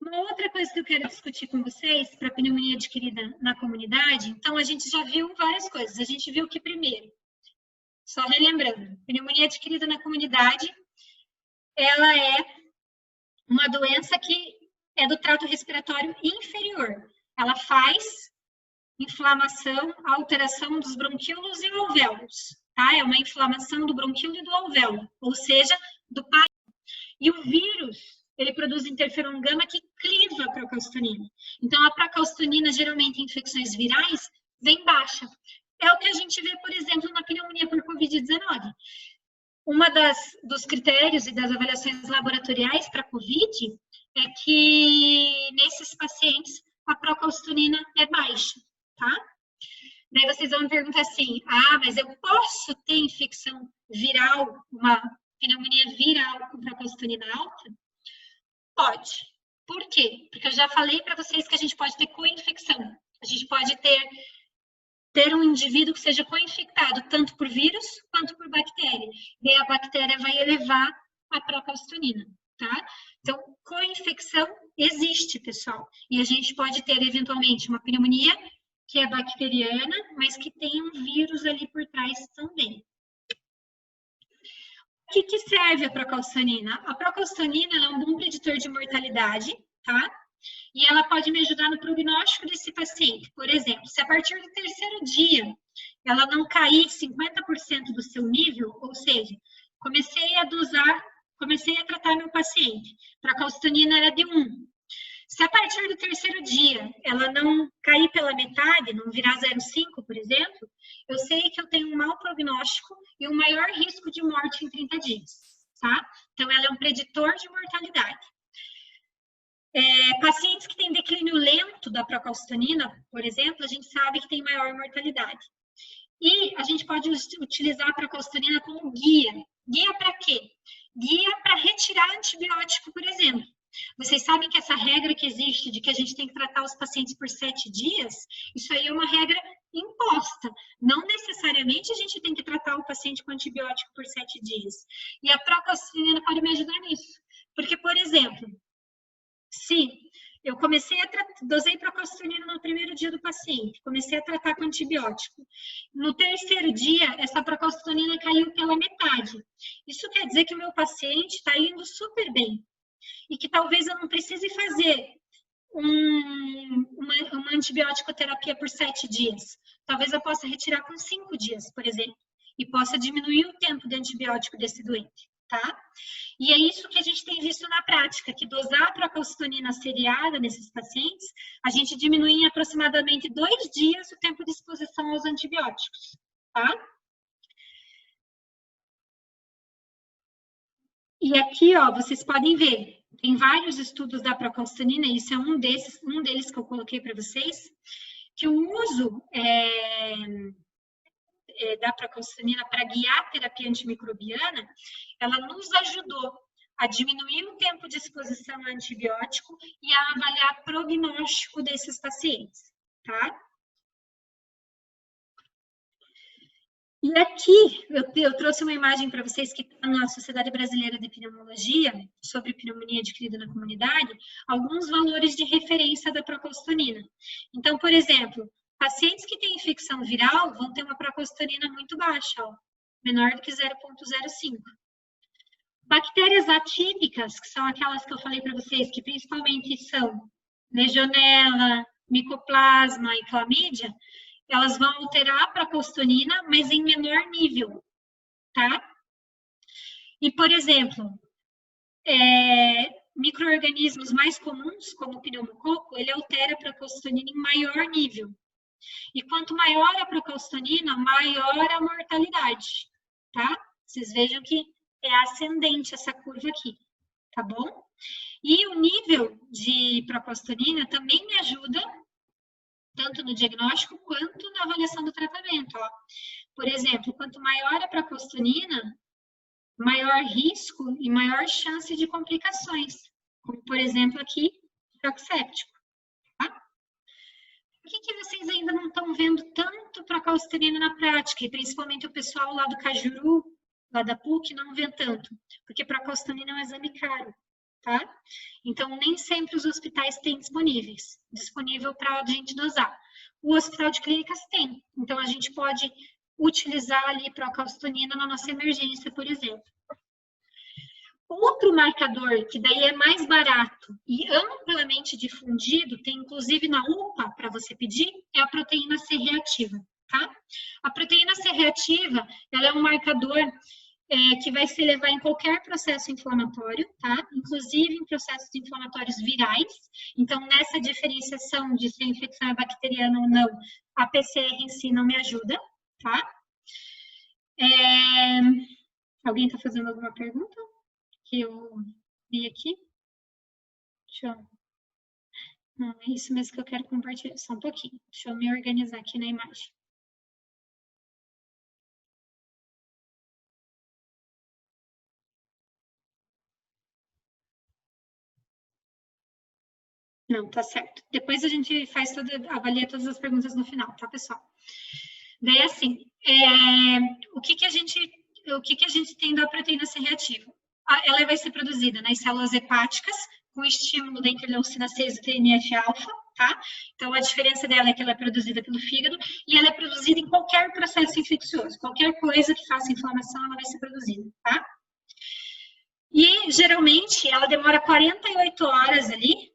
Uma outra coisa que eu quero discutir com vocês, para pneumonia adquirida na comunidade, então a gente já viu várias coisas. A gente viu que primeiro, só relembrando, pneumonia adquirida na comunidade, ela é uma doença que é do trato respiratório inferior. Ela faz inflamação, alteração dos bronquíolos e alvéolos, tá? É uma inflamação do bronquíolo e do alvéolo, ou seja, do parião. E o vírus, ele produz interferon gama que cliva a procalcitonina. Então, a procalcitonina, geralmente em infecções virais, vem baixa. É o que a gente vê, por exemplo, na pneumonia por Covid-19. Uma dos critérios e das avaliações laboratoriais para Covid é que nesses pacientes a procalcitonina é baixa, tá? Daí vocês vão me perguntar assim, mas eu posso ter infecção viral, uma pneumonia viral com procalcitonina alta? Pode. Por quê? Porque eu já falei para vocês que a gente pode ter co-infecção. A gente pode ter um indivíduo que seja co-infectado tanto por vírus quanto por bactéria. E a bactéria vai elevar a procalcitonina, tá? Então, co-infecção existe, pessoal. E a gente pode ter, eventualmente, uma pneumonia que é bacteriana, mas que tem um vírus ali por trás também. O que serve a procalcitonina? A procalcitonina é um bom preditor de mortalidade, tá? E ela pode me ajudar no prognóstico desse paciente. Por exemplo, se a partir do terceiro dia ela não cair 50% do seu nível, ou seja, comecei a tratar meu paciente, procalcitonina era de 1. Se a partir do terceiro dia ela não cair pela metade, não virar 0,5, por exemplo, eu sei que eu tenho um mau prognóstico e um maior risco de morte em 30 dias, tá? Então, ela é um preditor de mortalidade. Pacientes que têm declínio lento da procalcitonina, por exemplo, a gente sabe que tem maior mortalidade. E a gente pode utilizar a procalcitonina como guia. Guia para quê? Guia para retirar antibiótico, por exemplo. Vocês sabem que essa regra que existe de que a gente tem que tratar os pacientes por 7 dias, isso aí é uma regra imposta. Não necessariamente a gente tem que tratar o paciente com antibiótico por 7 dias. E a procalcitonina pode me ajudar nisso. Porque, por exemplo, se eu dosei procalcitonina no primeiro dia do paciente, comecei a tratar com antibiótico. No terceiro dia, essa procalcitonina caiu pela metade. Isso quer dizer que o meu paciente está indo super bem. E que talvez eu não precise fazer uma antibiótico terapia por 7 dias. Talvez eu possa retirar com 5 dias, por exemplo. E possa diminuir o tempo de antibiótico desse doente, tá? E é isso que a gente tem visto na prática, que dosar a procalcitonina seriada nesses pacientes, a gente diminui em aproximadamente 2 dias o tempo de exposição aos antibióticos, tá? E aqui, ó, vocês podem ver, tem vários estudos da procalcitonina, e isso é um deles que eu coloquei para vocês, que o uso da procalcitonina para guiar a terapia antimicrobiana, ela nos ajudou a diminuir o tempo de exposição a antibiótico e a avaliar prognóstico desses pacientes, tá? E aqui eu trouxe uma imagem para vocês que está na Sociedade Brasileira de Pneumologia, sobre pneumonia adquirida na comunidade, alguns valores de referência da procalcitonina. Então, por exemplo, pacientes que têm infecção viral vão ter uma procalcitonina muito baixa, ó, menor do que 0,05. Bactérias atípicas, que são aquelas que eu falei para vocês, que principalmente são legionela, micoplasma e clamídia, elas vão alterar a procalcitonina, mas em menor nível, tá? E, por exemplo, micro-organismos mais comuns, como o pneumococo, ele altera a procalcitonina em maior nível. E quanto maior a procalcitonina, maior a mortalidade, tá? Vocês vejam que é ascendente essa curva aqui, tá bom? E o nível de procalcitonina também me ajuda tanto no diagnóstico quanto na avaliação do tratamento, ó. Por exemplo, quanto maior a procalcitonina, maior risco e maior chance de complicações, como, por exemplo, aqui, choque séptico. Tá? Por que vocês ainda não estão vendo tanto procalcitonina na prática, e principalmente o pessoal lá do Cajuru, lá da PUC, não vê tanto? Porque procalcitonina é um exame caro, tá? Então, nem sempre os hospitais têm disponível para a gente dosar. O Hospital de Clínicas tem, então a gente pode utilizar ali procalcitonina na nossa emergência, por exemplo. Outro marcador, que daí é mais barato e amplamente difundido, tem inclusive na UPA para você pedir, é a proteína C reativa, tá? A proteína C reativa, ela é um marcador que vai se levar em qualquer processo inflamatório, tá? Inclusive em processos inflamatórios virais. Então, nessa diferenciação de se a infecção é bacteriana ou não, a PCR em si não me ajuda, tá? Alguém está fazendo alguma pergunta? Que eu vi aqui? Deixa eu... Não, é isso mesmo que eu quero compartilhar. Só um pouquinho. Deixa eu me organizar aqui na imagem. Não, tá certo. Depois a gente avalia todas as perguntas no final, tá, pessoal? Daí, assim, o que a gente tem da proteína C reativa? Ela vai ser produzida nas células hepáticas, com estímulo da interleucina 6 do TNF-alfa, tá? Então, a diferença dela é que ela é produzida pelo fígado e ela é produzida em qualquer processo infeccioso. Qualquer coisa que faça inflamação, ela vai ser produzida, tá? E, geralmente, ela demora 48 horas ali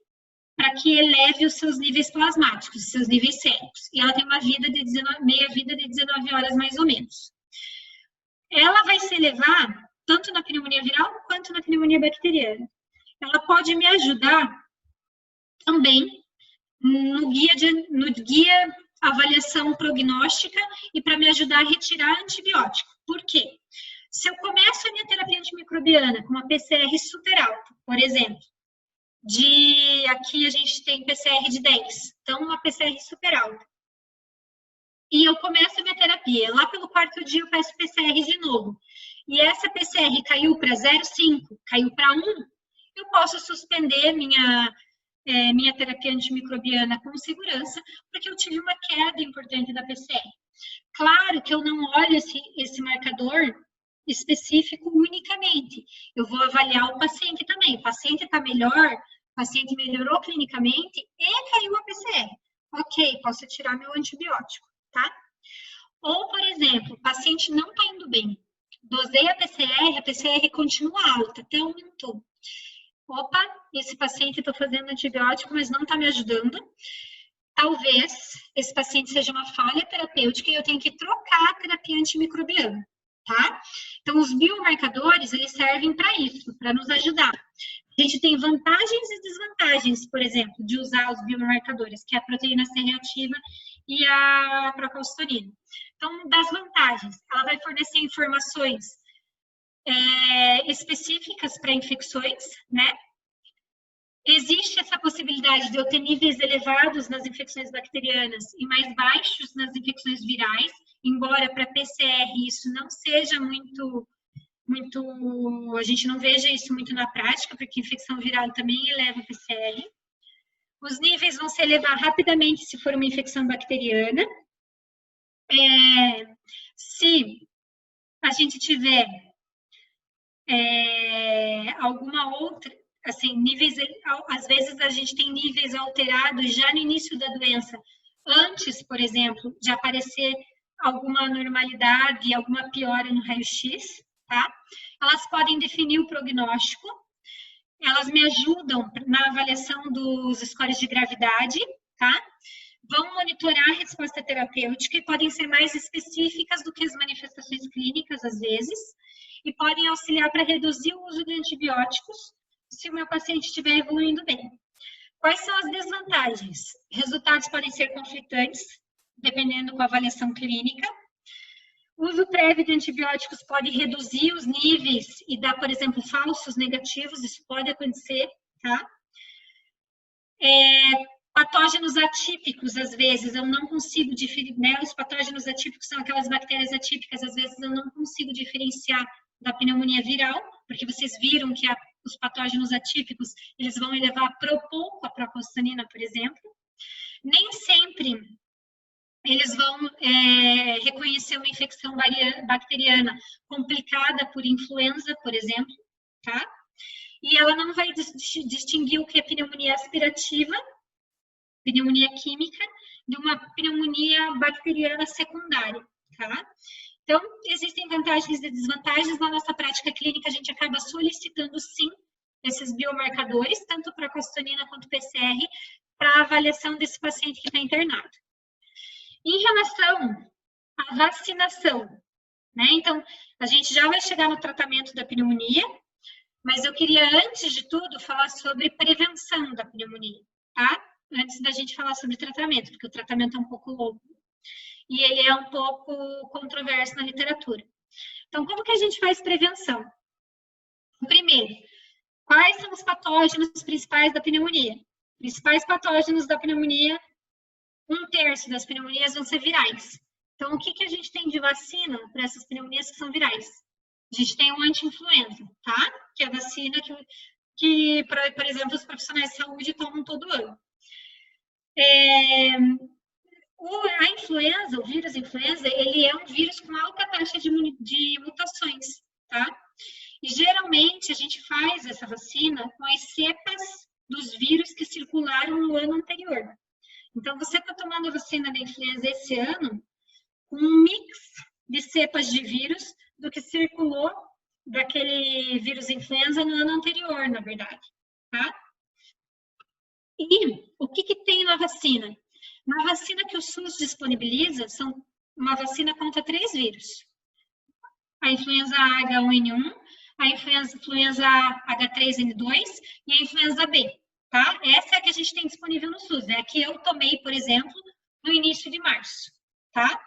para que eleve os seus níveis plasmáticos, os seus níveis séricos. E ela tem uma meia-vida de 19 horas, mais ou menos. Ela vai se elevar tanto na pneumonia viral quanto na pneumonia bacteriana. Ela pode me ajudar também no guia avaliação prognóstica e para me ajudar a retirar antibiótico. Por quê? Se eu começo a minha terapia antimicrobiana com uma PCR super alta, por exemplo, aqui a gente tem PCR de 10, então uma PCR super alta. E eu começo a minha terapia. Lá pelo quarto dia eu peço PCR de novo. E essa PCR caiu para 0,5, caiu para 1, eu posso suspender minha terapia antimicrobiana com segurança, porque eu tive uma queda importante da PCR. Claro que eu não olho esse marcador específico unicamente. Eu vou avaliar o paciente também. O paciente está melhor, o paciente melhorou clinicamente e caiu a PCR. Ok, posso tirar meu antibiótico, tá? Ou, por exemplo, o paciente não está indo bem. Dosei a PCR continua alta, até aumentou. Opa, esse paciente está fazendo antibiótico, mas não está me ajudando. Talvez esse paciente seja uma falha terapêutica e eu tenho que trocar a terapia antimicrobiana, tá? Então, os biomarcadores, eles servem para isso, para nos ajudar. A gente tem vantagens e desvantagens, por exemplo, de usar os biomarcadores, que é a proteína C reativa e a procalcitonina. Então, das vantagens, ela vai fornecer informações específicas para infecções, né? Existe essa possibilidade de eu ter níveis elevados nas infecções bacterianas e mais baixos nas infecções virais, embora para PCR isso não seja muito, a gente não veja isso muito na prática, porque infecção viral também eleva o PCR. Os níveis vão se elevar rapidamente se for uma infecção bacteriana. Se a gente tiver alguma outra, assim, níveis, às vezes a gente tem níveis alterados já no início da doença, antes, por exemplo, de aparecer alguma anormalidade, alguma piora no raio-x, tá? Elas podem definir o prognóstico, elas me ajudam na avaliação dos scores de gravidade, tá? Vão monitorar a resposta terapêutica e podem ser mais específicas do que as manifestações clínicas, às vezes, e podem auxiliar para reduzir o uso de antibióticos se o meu paciente estiver evoluindo bem. Quais são as desvantagens? Resultados podem ser conflitantes, dependendo com a avaliação clínica. O uso prévio de antibióticos pode reduzir os níveis e dar, por exemplo, falsos negativos, isso pode acontecer, tá? Patógenos atípicos, às vezes, eu não consigo diferenciar, né? Os patógenos atípicos são aquelas bactérias atípicas, às vezes eu não consigo diferenciar da pneumonia viral, porque vocês viram que os patógenos atípicos, eles vão elevar pouco a procalcitonina, por exemplo. Nem sempre eles vão reconhecer uma infecção bacteriana complicada por influenza, por exemplo, tá? E ela não vai distinguir o que é pneumonia aspirativa, pneumonia química, de uma pneumonia bacteriana secundária, tá? Então, existem vantagens e desvantagens. Na nossa prática clínica, a gente acaba solicitando, sim, esses biomarcadores, tanto para procalcitonina quanto PCR, para avaliação desse paciente que está internado. Em relação à vacinação, né? Então, a gente já vai chegar no tratamento da pneumonia, mas eu queria, antes de tudo, falar sobre prevenção da pneumonia, tá? Antes da gente falar sobre tratamento, porque o tratamento é um pouco longo e ele é um pouco controverso na literatura. Então, como que a gente faz prevenção? Primeiro, Quais são os patógenos principais da pneumonia? Principais patógenos da pneumonia, 1/3 das pneumonias vão ser virais. Então, o que a gente tem de vacina para essas pneumonias que são virais? A gente tem o anti-influenza, tá? Que é a vacina que por exemplo, os profissionais de saúde tomam todo ano. A influenza, o vírus influenza, ele é um vírus com alta taxa de mutações, tá? E geralmente a gente faz essa vacina com as cepas dos vírus que circularam no ano anterior. Então, você está tomando a vacina da influenza esse ano com um mix de cepas de vírus do que circulou daquele vírus influenza no ano anterior, na verdade, tá? E o que tem na vacina? Na vacina que o SUS disponibiliza, são uma vacina contra 3 vírus. A influenza H1N1, a influenza H3N2 e a influenza B, tá? Essa é a que a gente tem disponível no SUS, é a que eu tomei, por exemplo, no início de março, tá?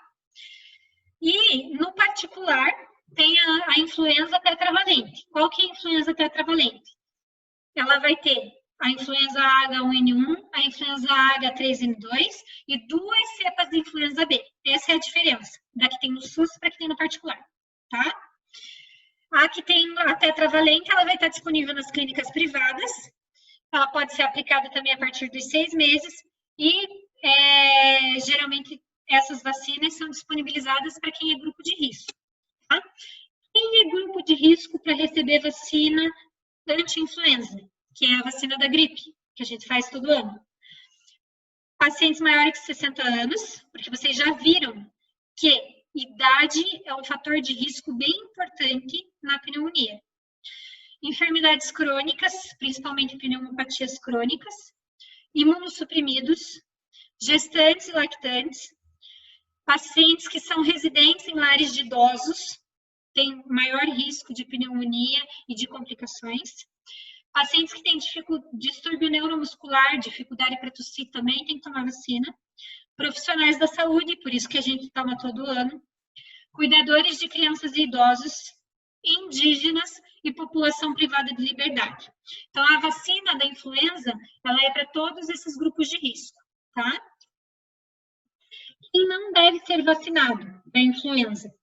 E, no particular, tem a influenza tetravalente. Qual que é a influenza tetravalente? Ela vai ter a influenza H1N1, a influenza H3N2 e 2 cepas de influenza B. Essa é a diferença da que tem no SUS para que tem no particular, tá? A que tem a tetravalente, ela vai estar disponível nas clínicas privadas. Ela pode ser aplicada também a partir dos 6 meses e, geralmente, essas vacinas são disponibilizadas para quem é grupo de risco, tá? Quem é grupo de risco para receber vacina anti-influenza, que é a vacina da gripe, que a gente faz todo ano? Pacientes maiores de 60 anos, porque vocês já viram que idade é um fator de risco bem importante na pneumonia. Enfermidades crônicas, principalmente pneumopatias crônicas, imunossuprimidos, gestantes e lactantes, pacientes que são residentes em lares de idosos, têm maior risco de pneumonia e de complicações. Pacientes que têm distúrbio neuromuscular, dificuldade para tossir, também tem que tomar vacina. Profissionais da saúde, por isso que a gente toma todo ano. Cuidadores de crianças e idosos, indígenas e população privada de liberdade. Então, a vacina da influenza, ela é para todos esses grupos de risco, tá? Quem não deve ser vacinado da influenza?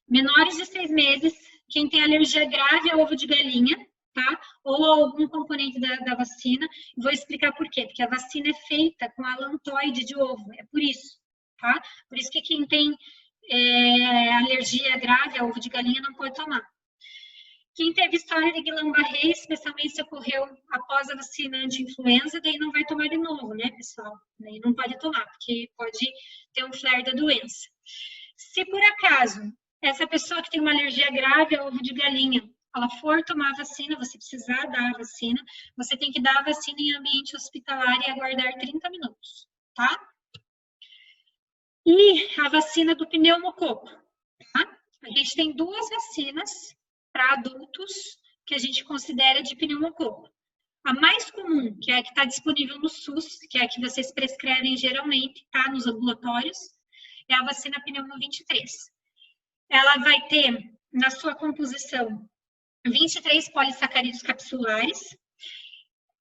Menores de 6 meses, quem tem alergia grave a ovo de galinha, tá? Ou algum componente da vacina. Vou explicar por quê. Porque a vacina é feita com alantoide de ovo, é por isso, tá? Por isso que quem tem alergia grave a ovo de galinha não pode tomar. Quem teve história de Guillain-Barré, especialmente se ocorreu após a vacina anti-influenza, daí não vai tomar de novo, né, pessoal? Daí não pode tomar, porque pode ter um flare da doença. Se por acaso essa pessoa que tem uma alergia grave a ovo de galinha, ela for tomar a vacina, você precisar dar a vacina, você tem que dar a vacina em ambiente hospitalar e aguardar 30 minutos, tá? E a vacina do pneumococo, tá? A gente tem 2 vacinas para adultos que a gente considera de pneumococo. A mais comum, que é a que está disponível no SUS, que é a que vocês prescrevem geralmente, tá? Nos ambulatórios, é a vacina pneumo 23. Ela vai ter, na sua composição, 23 polissacarídeos capsulares.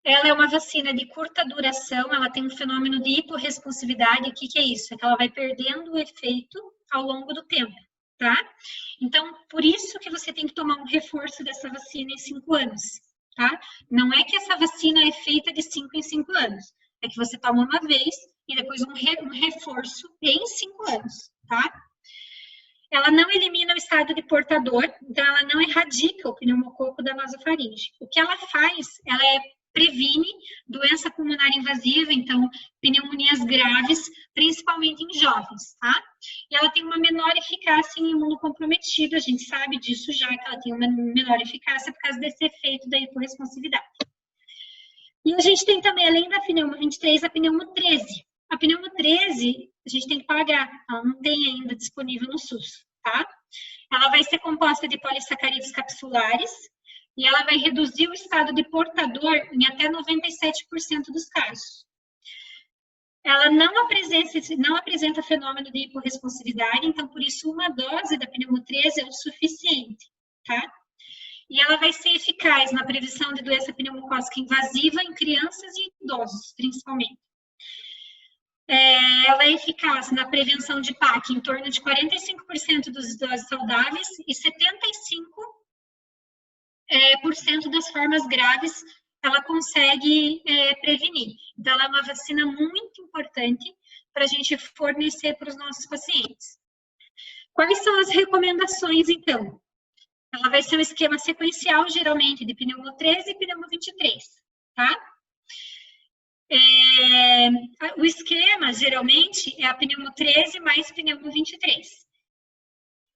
Ela é uma vacina de curta duração, ela tem um fenômeno de hiporresponsividade. O que é isso? É que ela vai perdendo o efeito ao longo do tempo, tá? Então, por isso que você tem que tomar um reforço dessa vacina em 5 anos, tá? Não é que essa vacina é feita de 5 em 5 anos, é que você toma uma vez e depois um reforço em 5 anos, tá? Ela não elimina o estado de portador, então ela não erradica o pneumococo da nasofaringe. O que ela faz, ela previne doença pulmonar invasiva, então pneumonias graves, principalmente em jovens, tá? E ela tem uma menor eficácia em imunocomprometido, a gente sabe disso já, que ela tem uma menor eficácia por causa desse efeito da hiporresponsividade. E a gente tem também, além da pneumo 23, a pneumo 13. A pneumo 13, a gente tem que pagar, ela não tem ainda disponível no SUS, tá? Ela vai ser composta de polissacarídeos capsulares e ela vai reduzir o estado de portador em até 97% dos casos. Ela não apresenta fenômeno de hiporresponsividade, então, por isso, uma dose da pneumo 13 é o suficiente, tá? e ela vai ser eficaz na prevenção de doença pneumocócica invasiva em crianças e idosos, principalmente. Ela é eficaz na prevenção de PAC em torno de 45% dos idosos saudáveis e 75% das formas graves ela consegue prevenir. Então, ela é uma vacina muito importante para a gente fornecer para os nossos pacientes. Quais são as recomendações, então? Ela vai ser um esquema sequencial, geralmente, de pneumo 13 e pneumo 23, tá? O esquema, geralmente, é a pneumo 13 mais pneumo 23.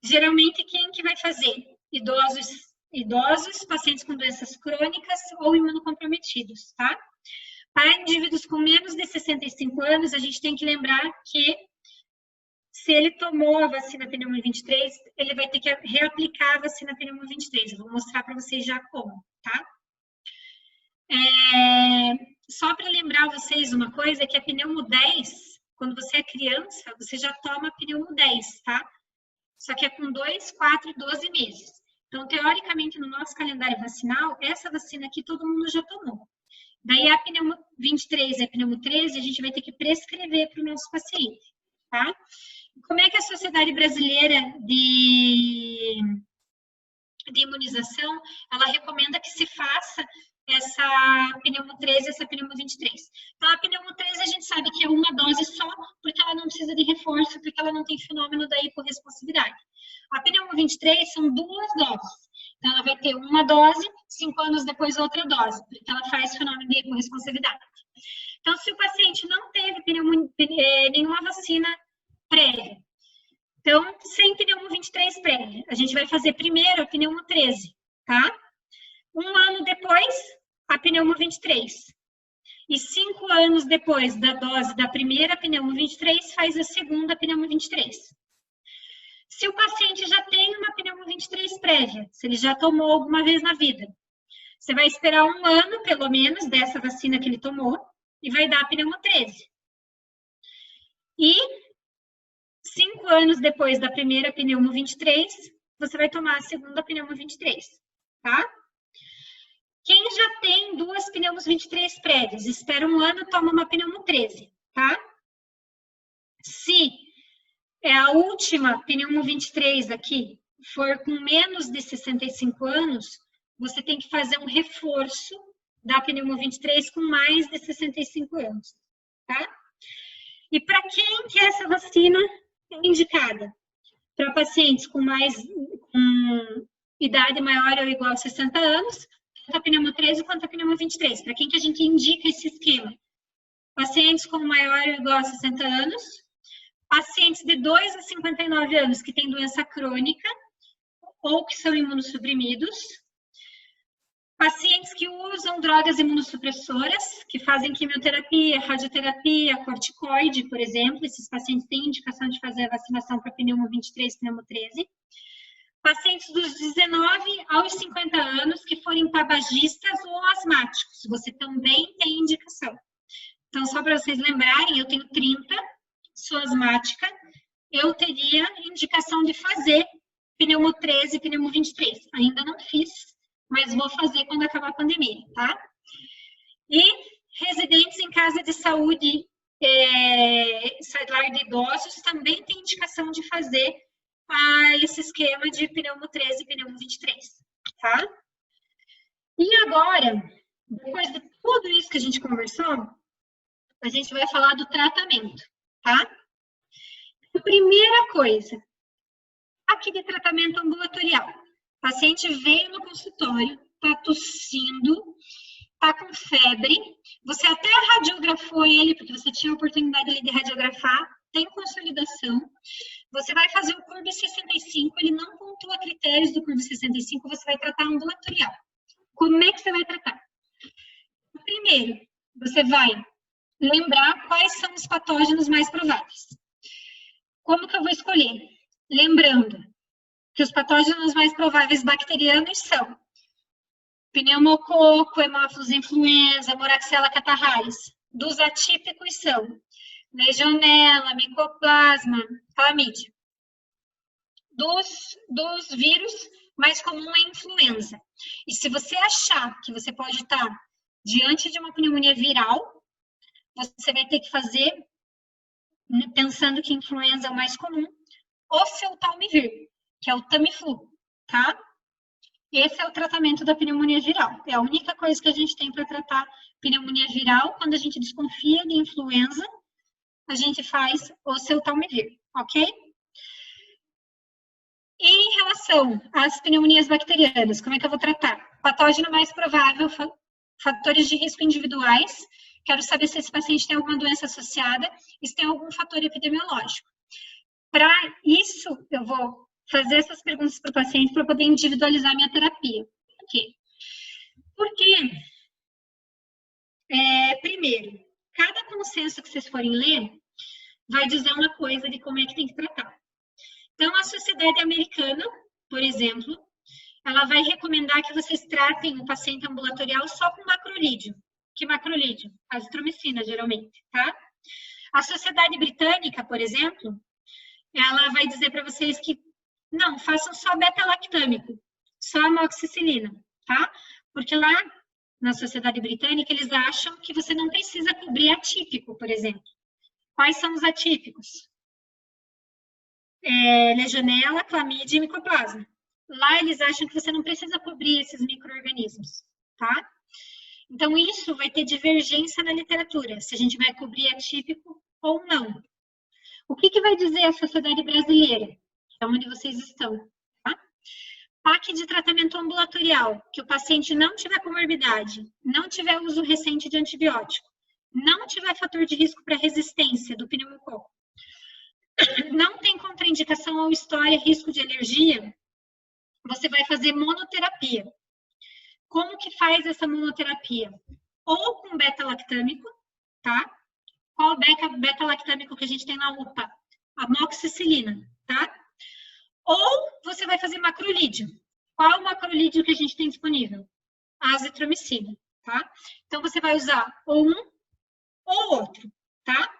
Geralmente, quem que vai fazer? Idosos, pacientes com doenças crônicas ou imunocomprometidos, tá? Para indivíduos com menos de 65 anos, a gente tem que lembrar que se ele tomou a vacina pneumo 23, ele vai ter que reaplicar a vacina pneumo 23. Eu vou mostrar para vocês já como, tá? Só para lembrar vocês uma coisa, é que a pneumo 10, quando você é criança, você já toma pneumo 10, tá? Só que é com 2, 4 e 12 meses. Então, teoricamente, no nosso calendário vacinal, essa vacina aqui todo mundo já tomou. Daí, a pneumo 23 e a pneumo 13, a gente vai ter que prescrever para o nosso paciente, tá? Como é que a Sociedade Brasileira de Imunização, ela recomenda que se faça essa pneumo 13 e essa pneumo 23. Então, a pneumo 13 a gente sabe que é uma dose só, porque ela não precisa de reforço, porque ela não tem fenômeno da hiporresponsividade. A pneumo 23 são 2 doses. Então, ela vai ter uma dose, 5 anos depois outra dose, porque ela faz fenômeno de hiporresponsividade. Então, se o paciente não teve nenhuma vacina prévia, então, sem pneumo 23 prévia, a gente vai fazer primeiro a pneumo 13, tá? 1 ano depois, a pneumo 23. E 5 anos depois da dose da primeira pneumo 23, faz a segunda pneumo 23. Se o paciente já tem uma pneumo 23 prévia, se ele já tomou alguma vez na vida, você vai esperar 1 ano, pelo menos, dessa vacina que ele tomou, e vai dar a pneumo 13. E 5 anos depois da primeira pneumo 23, você vai tomar a segunda pneumo 23, tá? Quem já tem 2 pneumos 23 prévias, espera 1 ano, toma uma pneumo 13, tá? Se é a última pneumo 23 aqui for com menos de 65 anos, você tem que fazer um reforço da pneumo 23 com mais de 65 anos, tá? E para quem que essa vacina é indicada? Para pacientes com idade maior ou igual a 60 anos, tanto a pneumo 13 quanto a pneumo 23. Para quem que a gente indica esse esquema? Pacientes com maior ou igual a 60 anos, pacientes de 2 a 59 anos que têm doença crônica ou que são imunossuprimidos, pacientes que usam drogas imunossupressoras, que fazem quimioterapia, radioterapia, corticoide, por exemplo, esses pacientes têm indicação de fazer a vacinação para pneumo 23, pneumo 13. Pacientes dos 19 aos 50 anos que forem tabagistas ou asmáticos, você também tem indicação. Então, só para vocês lembrarem, eu tenho 30, sou asmática, eu teria indicação de fazer pneumo 13 e pneumo 23. Ainda não fiz, mas vou fazer quando acabar a pandemia, tá? E residentes em casa de saúde, lar de idosos, também tem indicação de fazer esse esquema de pneumo 13 e pneumo 23, tá? E agora, depois de tudo isso que a gente conversou, a gente vai falar do tratamento, tá? A primeira coisa, aqui de tratamento ambulatorial. O paciente veio no consultório, tá tossindo, tá com febre, você até radiografou ele, porque você tinha a oportunidade de radiografar, tem consolidação, você vai fazer o CURB 65, ele não pontua critérios do CURB 65, você vai tratar ambulatorial. Como é que você vai tratar? Primeiro, você vai lembrar quais são os patógenos mais prováveis. Como que eu vou escolher? Lembrando que os patógenos mais prováveis bacterianos são pneumococo, hemófilos influenza, moraxella catarrhalis. Dos atípicos são legionela, micoplasma, clamídia. dos vírus mais comum é a influenza. E se você achar que você pode estar diante de uma pneumonia viral, você vai ter que fazer, pensando que influenza é o mais comum, o Oseltamivir, que é o Tamiflu, tá? Esse é o tratamento da pneumonia viral. É a única coisa que a gente tem para tratar pneumonia viral. Quando a gente desconfia de influenza, a gente faz o Oseltamivir, ok? E em relação às pneumonias bacterianas, como é que eu vou tratar? Patógeno mais provável, fatores de risco individuais. Quero saber se esse paciente tem alguma doença associada e se tem algum fator epidemiológico. Para isso, eu vou fazer essas perguntas para o paciente para poder individualizar a minha terapia. Por quê? Porque, primeiro, cada consenso que vocês forem ler vai dizer uma coisa de como é que tem que tratar. Então, a Sociedade Americana, por exemplo, ela vai recomendar que vocês tratem o paciente ambulatorial só com macrolídeo. Que macrolídeo? Azitromicina, geralmente, tá? A Sociedade Britânica, por exemplo, ela vai dizer para vocês que não, façam só beta-lactâmico, só amoxicilina, tá? Porque lá na Sociedade Britânica eles acham que você não precisa cobrir atípico, por exemplo. Quais são os atípicos? Legionela, clamídia e micoplasma. Lá eles acham que você não precisa cobrir esses micro-organismos, tá? Então, isso vai ter divergência na literatura, se a gente vai cobrir atípico ou não. O que vai dizer a Sociedade Brasileira, que é onde vocês estão, tá? PAC de tratamento ambulatorial, que o paciente não tiver comorbidade, não tiver uso recente de antibiótico, não tiver fator de risco para resistência do pneumococo, não tem contraindicação ou história, risco de alergia, você vai fazer monoterapia. Como que faz essa monoterapia? Ou com beta-lactâmico, tá? Qual beta-lactâmico que a gente tem na UPA? Amoxicilina, tá? Ou você vai fazer macrolídeo. Qual o macrolídeo que a gente tem disponível? Azitromicina, tá? Então, você vai usar ou um ou outro, tá?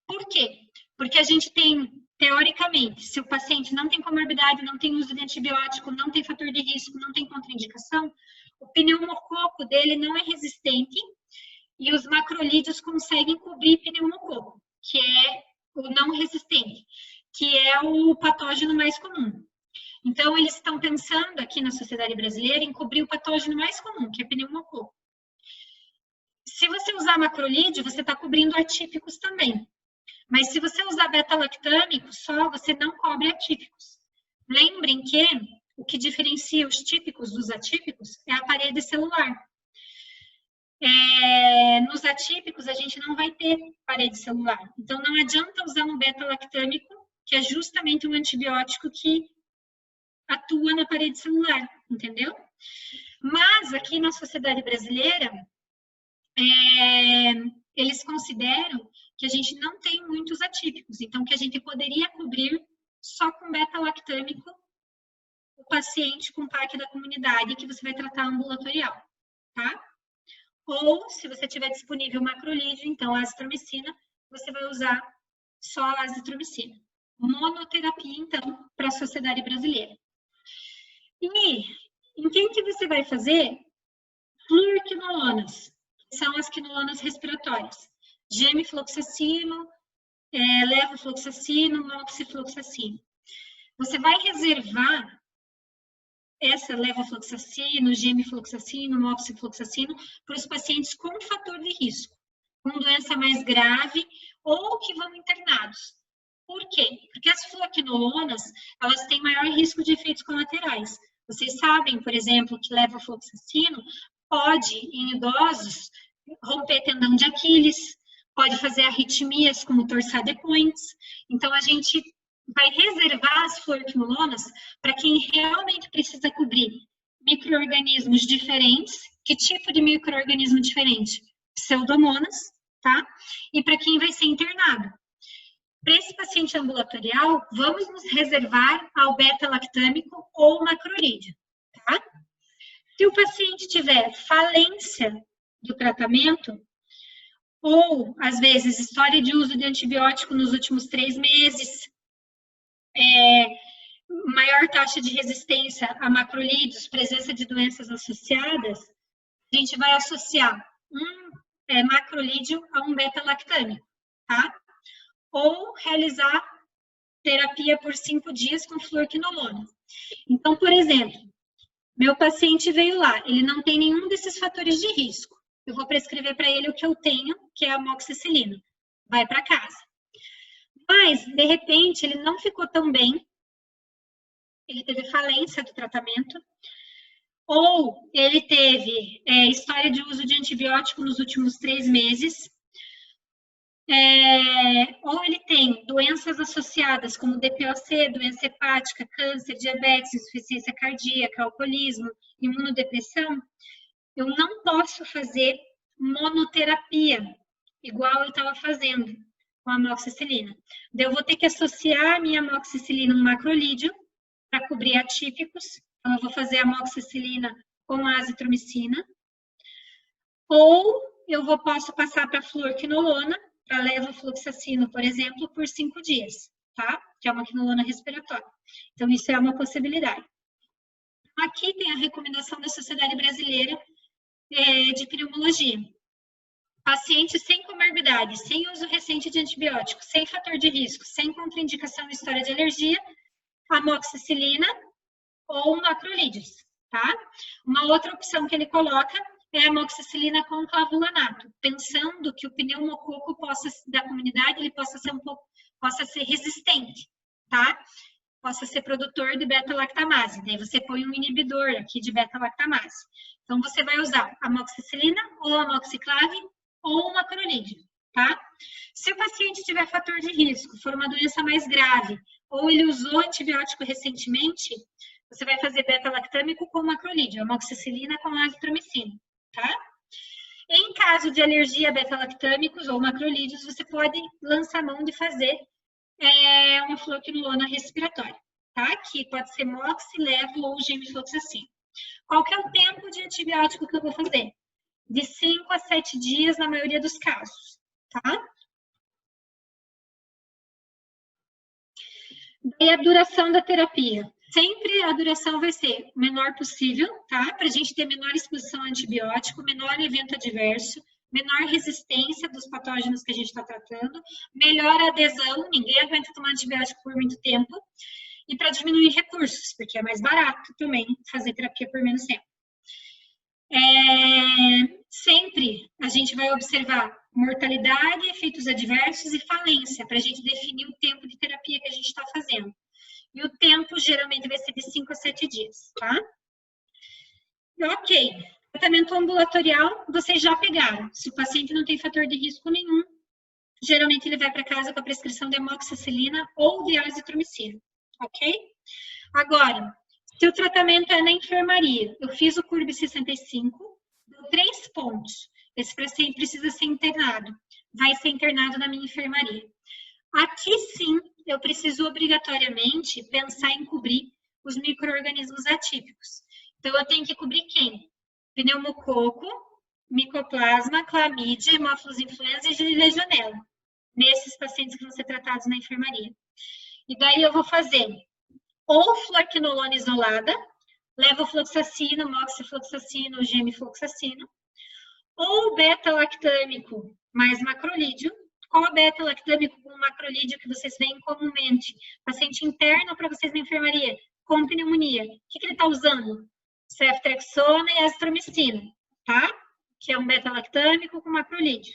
Por quê? Porque a gente tem, teoricamente, se o paciente não tem comorbidade, não tem uso de antibiótico, não tem fator de risco, não tem contraindicação, o pneumococo dele não é resistente e os macrolídeos conseguem cobrir pneumococo, que é o não resistente, que é o patógeno mais comum. Então, eles estão pensando aqui na Sociedade Brasileira em cobrir o patógeno mais comum, que é pneumococo. Se você usar macrolídeo, você está cobrindo atípicos também. Mas se você usar beta-lactâmico só, você não cobre atípicos. Lembrem que o que diferencia os típicos dos atípicos é a parede celular. Nos atípicos, a gente não vai ter parede celular. Então, não adianta usar um beta-lactâmico, que é justamente um antibiótico que atua na parede celular, entendeu? Mas, aqui na Sociedade Brasileira, eles consideram que a gente não tem muitos atípicos, então que a gente poderia cobrir só com beta-lactâmico o paciente com PAC da comunidade que você vai tratar ambulatorial, tá? Ou, se você tiver disponível macrolídeo, então a azitromicina, você vai usar só a azitromicina. Monoterapia, então, para a Sociedade Brasileira. E em quem que você vai fazer? Fluoroquinolonas, que são as quinolonas respiratórias. Gemifloxacino, levofloxacino, moxifloxacino. Você vai reservar essa levofloxacino, gemifloxacino, moxifloxacino para os pacientes com fator de risco, com doença mais grave ou que vão internados. Por quê? Porque as fluoroquinolonas, elas têm maior risco de efeitos colaterais. Vocês sabem, por exemplo, que levofloxacino pode, em idosos, romper tendão de Aquiles, pode fazer arritmias como torsade points. Então, a gente vai reservar as fluoroquinolonas para quem realmente precisa cobrir micro-organismos diferentes. Que tipo de micro-organismo diferente? Pseudomonas, tá? E para quem vai ser internado. Para esse paciente ambulatorial, vamos nos reservar ao beta-lactâmico ou macrolídeo, tá? Se o paciente tiver falência do tratamento, ou, às vezes, história de uso de antibiótico nos últimos 3 meses, maior taxa de resistência a macrolídeos, presença de doenças associadas, a gente vai associar um macrolídeo a um beta-lactâmico, tá? Ou realizar terapia por 5 dias com fluorquinolona. Então, por exemplo, meu paciente veio lá, ele não tem nenhum desses fatores de risco. Eu vou prescrever para ele o que eu tenho, que é a amoxicilina. Vai para casa. Mas, de repente, ele não ficou tão bem, ele teve falência do tratamento, ou ele teve história de uso de antibiótico nos últimos 3 meses, ou ele tem doenças associadas como DPOC, doença hepática, câncer, diabetes, insuficiência cardíaca, alcoolismo, imunodepressão, eu não posso fazer monoterapia, igual eu estava fazendo com a amoxicilina. Daí eu vou ter que associar a minha amoxicilina a um macrolídeo para cobrir atípicos. Então, eu vou fazer a amoxicilina com a azitromicina. Ou eu posso passar para a fluorquinolona, para levofloxacino, por exemplo, por 5 dias, tá? Que é uma quinolona respiratória. Então, isso é uma possibilidade. Aqui tem a recomendação da Sociedade Brasileira de Pneumologia. Pacientes sem comorbidade, sem uso recente de antibióticos, sem fator de risco, sem contraindicação em história de alergia, amoxicilina ou macrolídeos, tá? Uma outra opção que ele coloca é a amoxicilina com clavulanato, pensando que o pneumococo da comunidade ele possa ser resistente, tá? Possa ser produtor de beta-lactamase. Daí você põe um inibidor aqui de beta-lactamase. Então você vai usar amoxicilina ou amoxiclave ou macrolídeo, tá? Se o paciente tiver fator de risco, for uma doença mais grave, ou ele usou antibiótico recentemente, você vai fazer beta-lactâmico com macrolídeo, amoxicilina com azitromicina, tá? Em caso de alergia a beta-lactâmicos ou macrolídeos, você pode lançar mão de fazer uma fluorquinolona respiratória, tá? Que pode ser mox, levo ou gemifloxacino. Qual que é o tempo de antibiótico que eu vou fazer? De 5 a 7 dias na maioria dos casos, tá? E a duração da terapia? Sempre a duração vai ser o menor possível, tá? Para a gente ter menor exposição a antibiótico, menor evento adverso, menor resistência dos patógenos que a gente está tratando, melhor adesão, ninguém aguenta tomar antibiótico por muito tempo, e para diminuir recursos, porque é mais barato também fazer terapia por menos tempo. Sempre a gente vai observar mortalidade, efeitos adversos e falência, para a gente definir o tempo de terapia que a gente está fazendo. E o tempo geralmente vai ser de 5 a 7 dias, tá? Ok. Tratamento ambulatorial, vocês já pegaram. Se o paciente não tem fator de risco nenhum, geralmente ele vai para casa com a prescrição de amoxicilina ou de azitromicina, ok? Agora, se o tratamento é na enfermaria, eu fiz o CURB 65, deu 3 pontos. Esse paciente precisa ser internado. Vai ser internado na minha enfermaria. Aqui sim, eu preciso obrigatoriamente pensar em cobrir os micro-organismos atípicos. Então, eu tenho que cobrir quem? Pneumococo, micoplasma, clamídia, hemófilos influenza e legionela. Nesses pacientes que vão ser tratados na enfermaria. E daí eu vou fazer ou fluorquinolona isolada, levofloxacino, moxifloxacino, gemifloxacino, ou beta-lactâmico mais macrolídeo. Qual beta-lactâmico com macrolídeo que vocês veem comumente? Paciente interno para vocês na enfermaria, com pneumonia. O que ele está usando? Ceftriaxona e azitromicina, tá? Que é um beta-lactâmico com macrolídeo.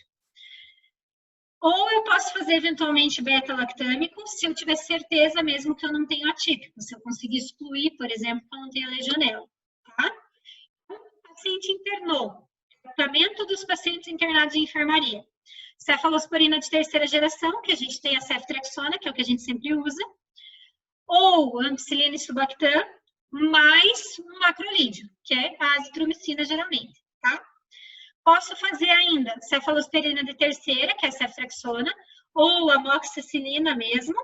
Ou eu posso fazer eventualmente beta-lactâmico se eu tiver certeza mesmo que eu não tenho atípico, se eu conseguir excluir, por exemplo, que eu não tenho legionela, tá? O paciente internou. Tratamento dos pacientes internados em enfermaria. Cefalosporina de terceira geração, que a gente tem a ceftriaxona, que é o que a gente sempre usa, ou ampicilina e sulbactam, mais um macrolídeo, que é a azitromicina geralmente, tá? Posso fazer ainda cefalosporina de terceira, que é a ceftriaxona, ou amoxicilina mesmo,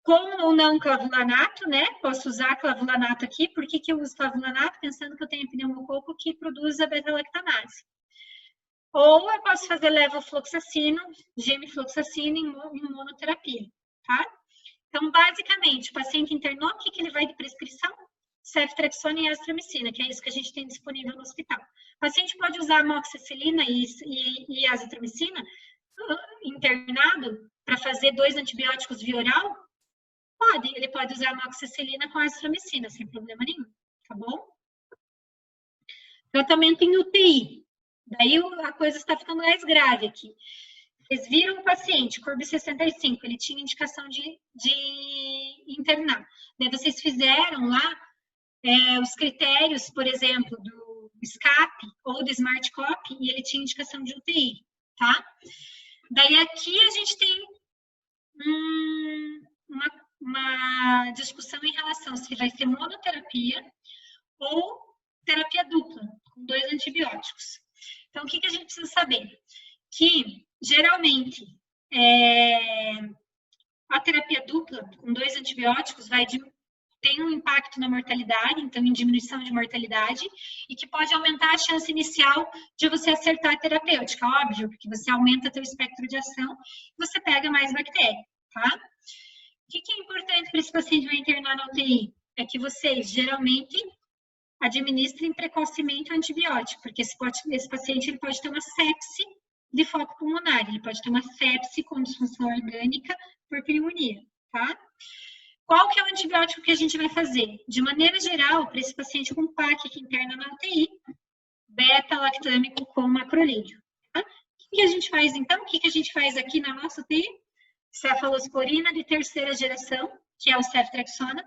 com ou não clavulanato, né? Posso usar clavulanato aqui. Por que eu uso clavulanato? Pensando que eu tenho pneumococo que produz a beta-lactamase. Ou eu posso fazer levofloxacino, gemifloxacino em monoterapia, tá? Então, basicamente, o paciente internou, o que ele vai de prescrição? Ceftriaxona e azitromicina, que é isso que a gente tem disponível no hospital. O paciente pode usar amoxicilina e azitromicina internado para fazer 2 antibióticos via oral? Pode, ele pode usar amoxicilina com azitromicina, sem problema nenhum, tá bom? Tratamento em UTI. Daí a coisa está ficando mais grave aqui. Vocês viram o paciente, CORB 65, ele tinha indicação de internar. Daí vocês fizeram lá os critérios, por exemplo, do SCAP ou do SmartCop, e ele tinha indicação de UTI, tá? Daí aqui a gente tem uma discussão em relação se vai ser monoterapia ou terapia dupla, com 2 antibióticos. Então, o que a gente precisa saber? Que, geralmente, a terapia dupla, com 2 antibióticos, tem um impacto na mortalidade, então, em diminuição de mortalidade, e que pode aumentar a chance inicial de você acertar a terapêutica, óbvio, porque você aumenta seu espectro de ação e você pega mais bactéria, tá? O que é importante para esse paciente que vai internar na UTI? É que vocês, geralmente, administrem precocemente o antibiótico, porque esse paciente ele pode ter uma sepse de foco pulmonar, ele pode ter uma sepse com disfunção orgânica por pneumonia, tá? Qual que é o antibiótico que a gente vai fazer? De maneira geral, para esse paciente com PAC que interna na UTI, beta-lactâmico com macrolídeo. Tá? O que a gente faz, então? O que a gente faz aqui na nossa UTI? Cefalosporina de 3ª geração, que é o ceftriaxona,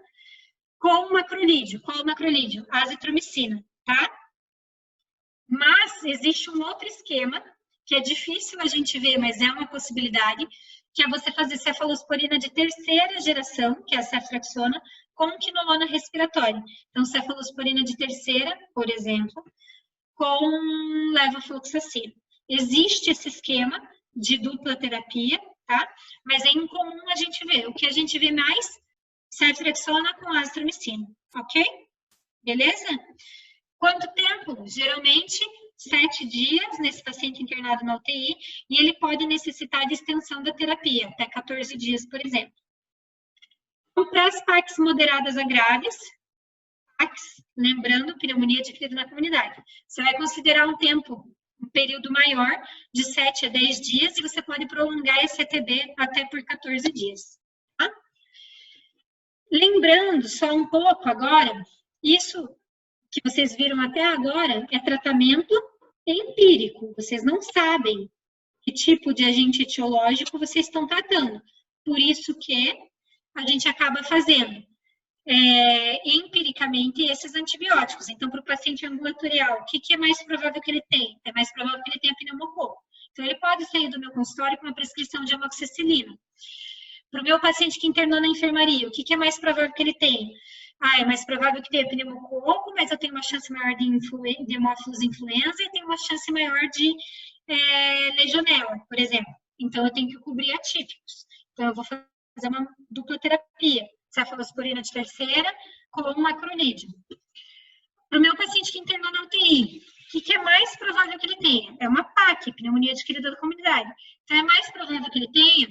com macrolídeo. Qual o macrolídeo? Azitromicina, tá? Mas existe um outro esquema, que é difícil a gente ver, mas é uma possibilidade, que é você fazer cefalosporina de 3ª geração, que é a ceftriaxona, com quinolona respiratória. Então, cefalosporina de 3ª, por exemplo, com levofloxacino. Existe esse esquema de dupla terapia, tá? Mas é incomum a gente ver. O que a gente vê mais, ceftriaxona com azitromicina, ok? Beleza? Quanto tempo? Geralmente, 7 dias nesse paciente internado na UTI, e ele pode necessitar de extensão da terapia, até 14 dias, por exemplo. Então, para as PACs moderadas a graves, PACs, lembrando, pneumonia adquirida na comunidade, você vai considerar um período maior, de 7 a 10 dias, e você pode prolongar esse ETB até por 14 dias. Tá? Lembrando só um pouco agora, isso que vocês viram até agora é tratamento empírico. Vocês não sabem que tipo de agente etiológico vocês estão tratando. Por isso que a gente acaba fazendo empiricamente esses antibióticos. Então, para o paciente ambulatorial, o que é mais provável que ele tenha? É mais provável que ele tenha pneumococo. Então, ele pode sair do meu consultório com uma prescrição de amoxicilina. Para o meu paciente que internou na enfermaria, o que é mais provável que ele tenha? É mais provável que tenha pneumococo, mas eu tenho uma chance maior de hemófilos influenza e tenho uma chance maior de legionela, por exemplo. Então, eu tenho que cobrir atípicos. Então, eu vou fazer uma dupla terapia, cefalosporina de 3ª com macrolídeo. Para o meu paciente que internou na UTI, o que é mais provável que ele tenha? É uma PAC, pneumonia adquirida da comunidade. Então, é mais provável que ele tenha,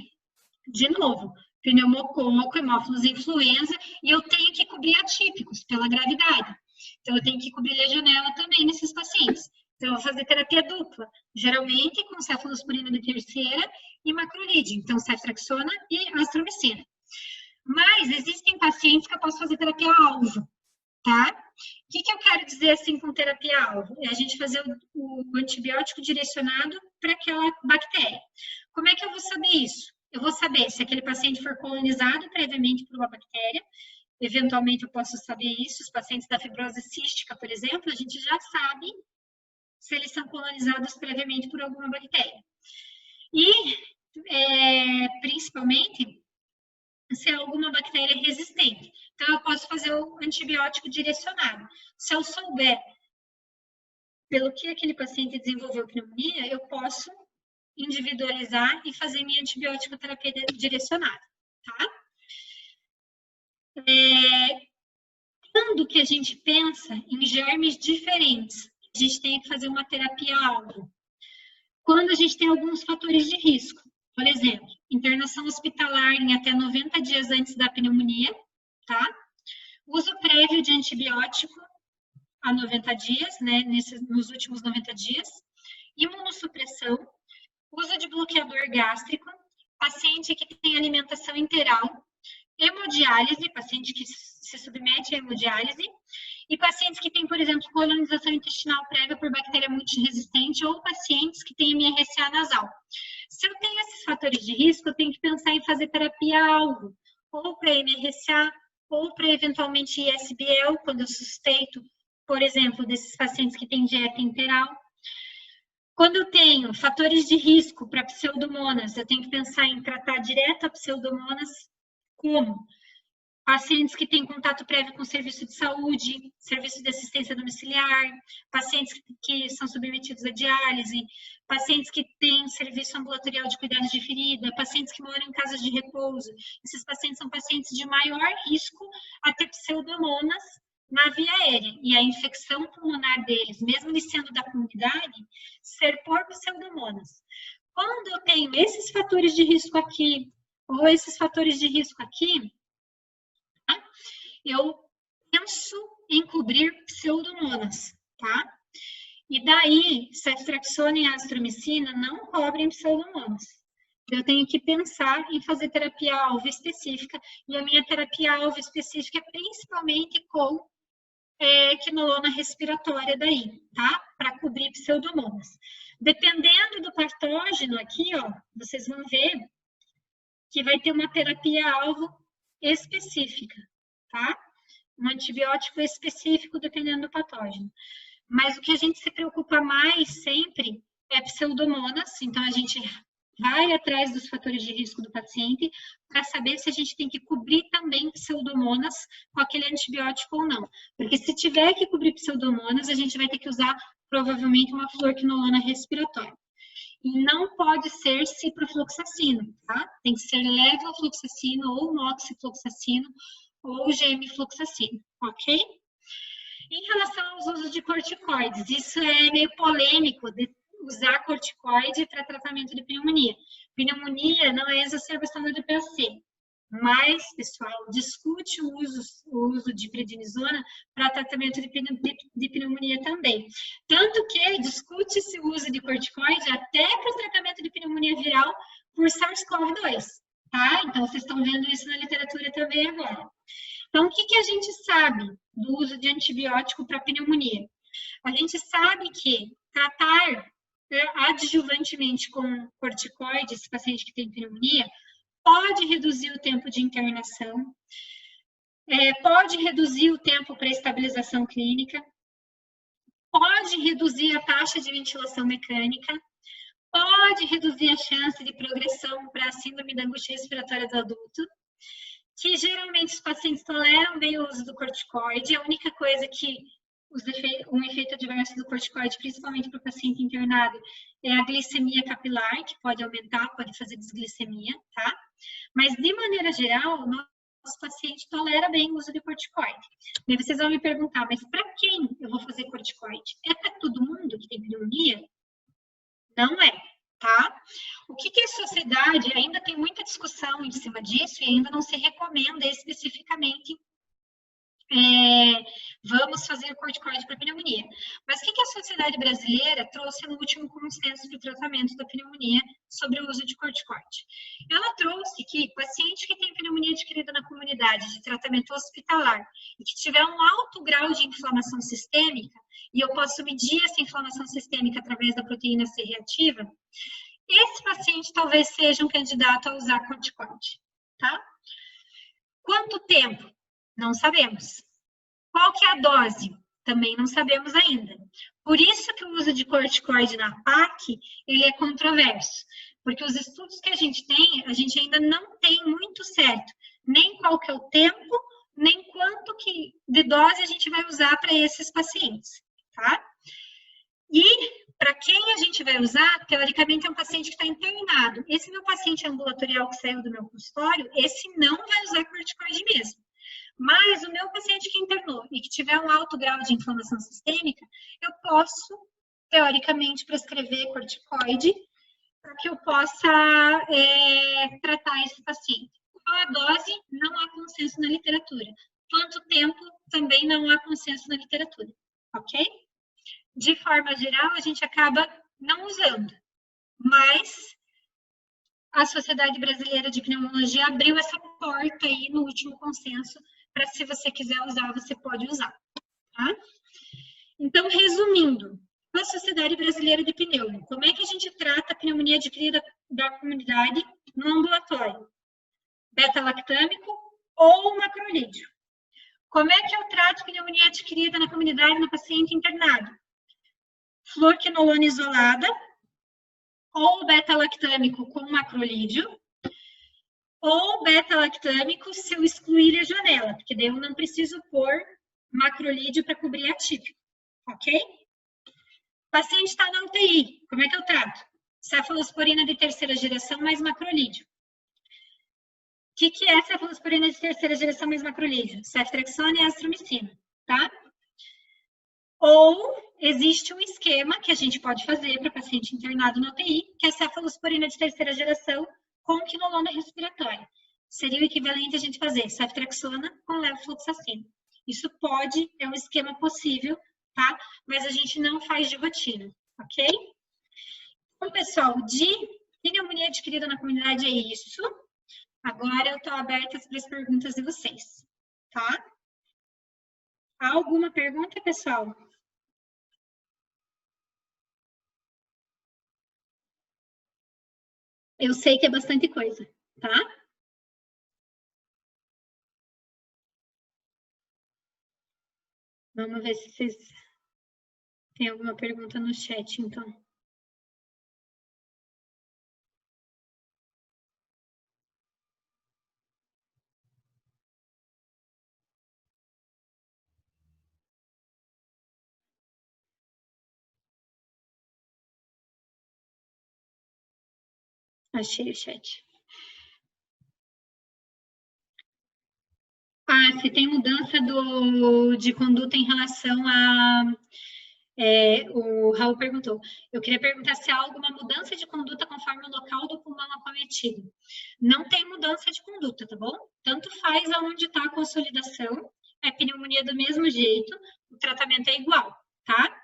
de novo, pneumococo, hemófilos influenza, e eu tenho que cobrir atípicos pela gravidade. Então, eu tenho que cobrir legionela também nesses pacientes. Então, eu vou fazer terapia dupla, geralmente com cefalosporina de 3ª e macrolídeo, então ceftriaxona e azitromicina. Mas existem pacientes que eu posso fazer terapia-alvo, tá? O que eu quero dizer assim com terapia-alvo? É a gente fazer o antibiótico direcionado para aquela bactéria. Como é que eu vou saber isso? Eu vou saber se aquele paciente for colonizado previamente por uma bactéria, eventualmente eu posso saber isso, os pacientes da fibrose cística, por exemplo, a gente já sabe se eles são colonizados previamente por alguma bactéria. E, principalmente, se é alguma bactéria resistente. Então, eu posso fazer o antibiótico direcionado. Se eu souber pelo que aquele paciente desenvolveu pneumonia, eu posso individualizar e fazer minha antibiótico terapia direcionada, tá? Quando que a gente pensa em germes diferentes, a gente tem que fazer uma terapia-alvo. Quando a gente tem alguns fatores de risco. Por exemplo, internação hospitalar em até 90 dias antes da pneumonia, tá? Uso prévio de antibiótico a 90 dias, né, nos últimos 90 dias. Imunossupressão, uso de bloqueador gástrico, paciente que tem alimentação enteral, hemodiálise, paciente que se submete à hemodiálise, e pacientes que têm, por exemplo, colonização intestinal prévia por bactéria multiresistente ou pacientes que têm MRSA nasal. Se eu tenho esses fatores de risco, eu tenho que pensar em fazer terapia-alvo, ou para MRSA, ou para eventualmente ISBL, quando eu suspeito, por exemplo, desses pacientes que têm dieta enteral. Quando eu tenho fatores de risco para pseudomonas, eu tenho que pensar em tratar direto a pseudomonas, como pacientes que têm contato prévio com serviço de saúde, serviço de assistência domiciliar, pacientes que são submetidos à diálise, pacientes que têm serviço ambulatorial de cuidados de ferida, pacientes que moram em casas de repouso. Esses pacientes são pacientes de maior risco a ter pseudomonas na via aérea. E a infecção pulmonar deles, mesmo eles sendo da comunidade, ser por pseudomonas. Quando eu tenho esses fatores de risco aqui, ou esses fatores de risco aqui, eu penso em cobrir pseudomonas, tá? E daí, ceftriaxona e azitromicina não cobrem pseudomonas. Eu tenho que pensar em fazer terapia-alvo específica, e a minha terapia-alvo específica é principalmente com quinolona respiratória daí, tá? Para cobrir pseudomonas. Dependendo do patógeno aqui, ó, vocês vão ver que vai ter uma terapia-alvo específica, tá? Um antibiótico específico dependendo do patógeno. Mas o que a gente se preocupa mais sempre é pseudomonas, então a gente vai atrás dos fatores de risco do paciente para saber se a gente tem que cobrir também pseudomonas com aquele antibiótico ou não. Porque se tiver que cobrir pseudomonas, a gente vai ter que usar provavelmente uma fluoroquinolona respiratória. E não pode ser ciprofloxacino, tá? Tem que ser levofloxacino ou moxifloxacino ou gemifloxacino, ok? Em relação aos usos de corticoides, isso é meio polêmico, de usar corticoide para tratamento de pneumonia. Pneumonia não é exacerbação da DPAC, mas, pessoal, discute o uso de prednisona para tratamento de pneumonia também. Tanto que discute-se o uso de corticoide até para o tratamento de pneumonia viral por SARS-CoV-2, tá? Então, vocês estão vendo isso na literatura também agora. Então, o que a gente sabe do uso de antibiótico para pneumonia? A gente sabe que tratar adjuvantemente com corticoide, esse paciente que tem pneumonia, pode reduzir o tempo de internação, pode reduzir o tempo para estabilização clínica, pode reduzir a taxa de ventilação mecânica, pode reduzir a chance de progressão para a síndrome da angústia respiratória do adulto, que geralmente os pacientes toleram bem o uso do corticoide. A única coisa que um efeito adverso do corticoide, principalmente para o paciente internado, é a glicemia capilar, que pode aumentar, pode fazer desglicemia, tá? Mas, de maneira geral, o nosso paciente tolera bem o uso de corticoide. E vocês vão me perguntar, mas para quem eu vou fazer corticoide? É para todo mundo que tem pneumonia? Não é, tá? O que a sociedade, ainda tem muita discussão em cima disso e ainda não se recomenda especificamente vamos fazer corticoide para pneumonia. Mas o que a sociedade brasileira trouxe no último consenso de tratamento da pneumonia sobre o uso de corticoide? Ela trouxe que paciente que tem pneumonia adquirida na comunidade de tratamento hospitalar e que tiver um alto grau de inflamação sistêmica, e eu posso medir essa inflamação sistêmica através da proteína C reativa, esse paciente talvez seja um candidato a usar corticoide, tá? Quanto tempo? Não sabemos. Qual que é a dose? Também não sabemos ainda. Por isso que o uso de corticoide na PAC, ele é controverso. Porque os estudos que a gente tem, a gente ainda não tem muito certo. Nem qual que é o tempo, nem quanto que de dose a gente vai usar para esses pacientes, tá? E para quem a gente vai usar, teoricamente é um paciente que está internado. Esse meu paciente ambulatorial que saiu do meu consultório, esse não vai usar corticoide mesmo. Mas o meu paciente que internou e que tiver um alto grau de inflamação sistêmica, eu posso, teoricamente, prescrever corticoide para que eu possa tratar esse paciente. Qual a dose? Não há consenso na literatura. Quanto tempo? Também não há consenso na literatura, ok? De forma geral, a gente acaba não usando, mas a Sociedade Brasileira de Pneumologia abriu essa porta aí no último consenso, para se você quiser usar, você pode usar, tá? Então, resumindo, a Sociedade Brasileira de Pneumo, como é que a gente trata a pneumonia adquirida da comunidade no ambulatório? Beta-lactâmico ou macrolídeo? Como é que eu trato pneumonia adquirida na comunidade no paciente internado? Fluoquinolona isolada, ou beta-lactâmico com macrolídeo, ou beta-lactâmico se eu excluir legionela, porque daí eu não preciso pôr macrolídeo para cobrir atípico, ok? O paciente está na UTI, como é que eu trato? Cefalosporina de terceira geração mais macrolídeo. O que é cefalosporina de terceira geração mais macrolídeo? Ceftriaxona e azitromicina, tá? Ou existe um esquema que a gente pode fazer para paciente internado na UTI, que é cefalosporina de terceira geração com quinolona respiratória. Seria o equivalente a gente fazer ceftriaxona com levofloxacina. Isso pode, é um esquema possível, tá? Mas a gente não faz de rotina, ok? Então, pessoal, de pneumonia adquirida na comunidade é isso. Agora eu estou aberta para as perguntas de vocês, tá? Há alguma pergunta, pessoal? Eu sei que é bastante coisa, tá? Vamos ver se vocês têm alguma pergunta no chat, então. Achei o chat. Ah, se tem mudança de conduta em relação a... o Raul perguntou. Eu queria perguntar se há alguma mudança de conduta conforme o local do pulmão acometido. Não tem mudança de conduta, tá bom? Tanto faz aonde está a consolidação, é pneumonia do mesmo jeito, o tratamento é igual, tá?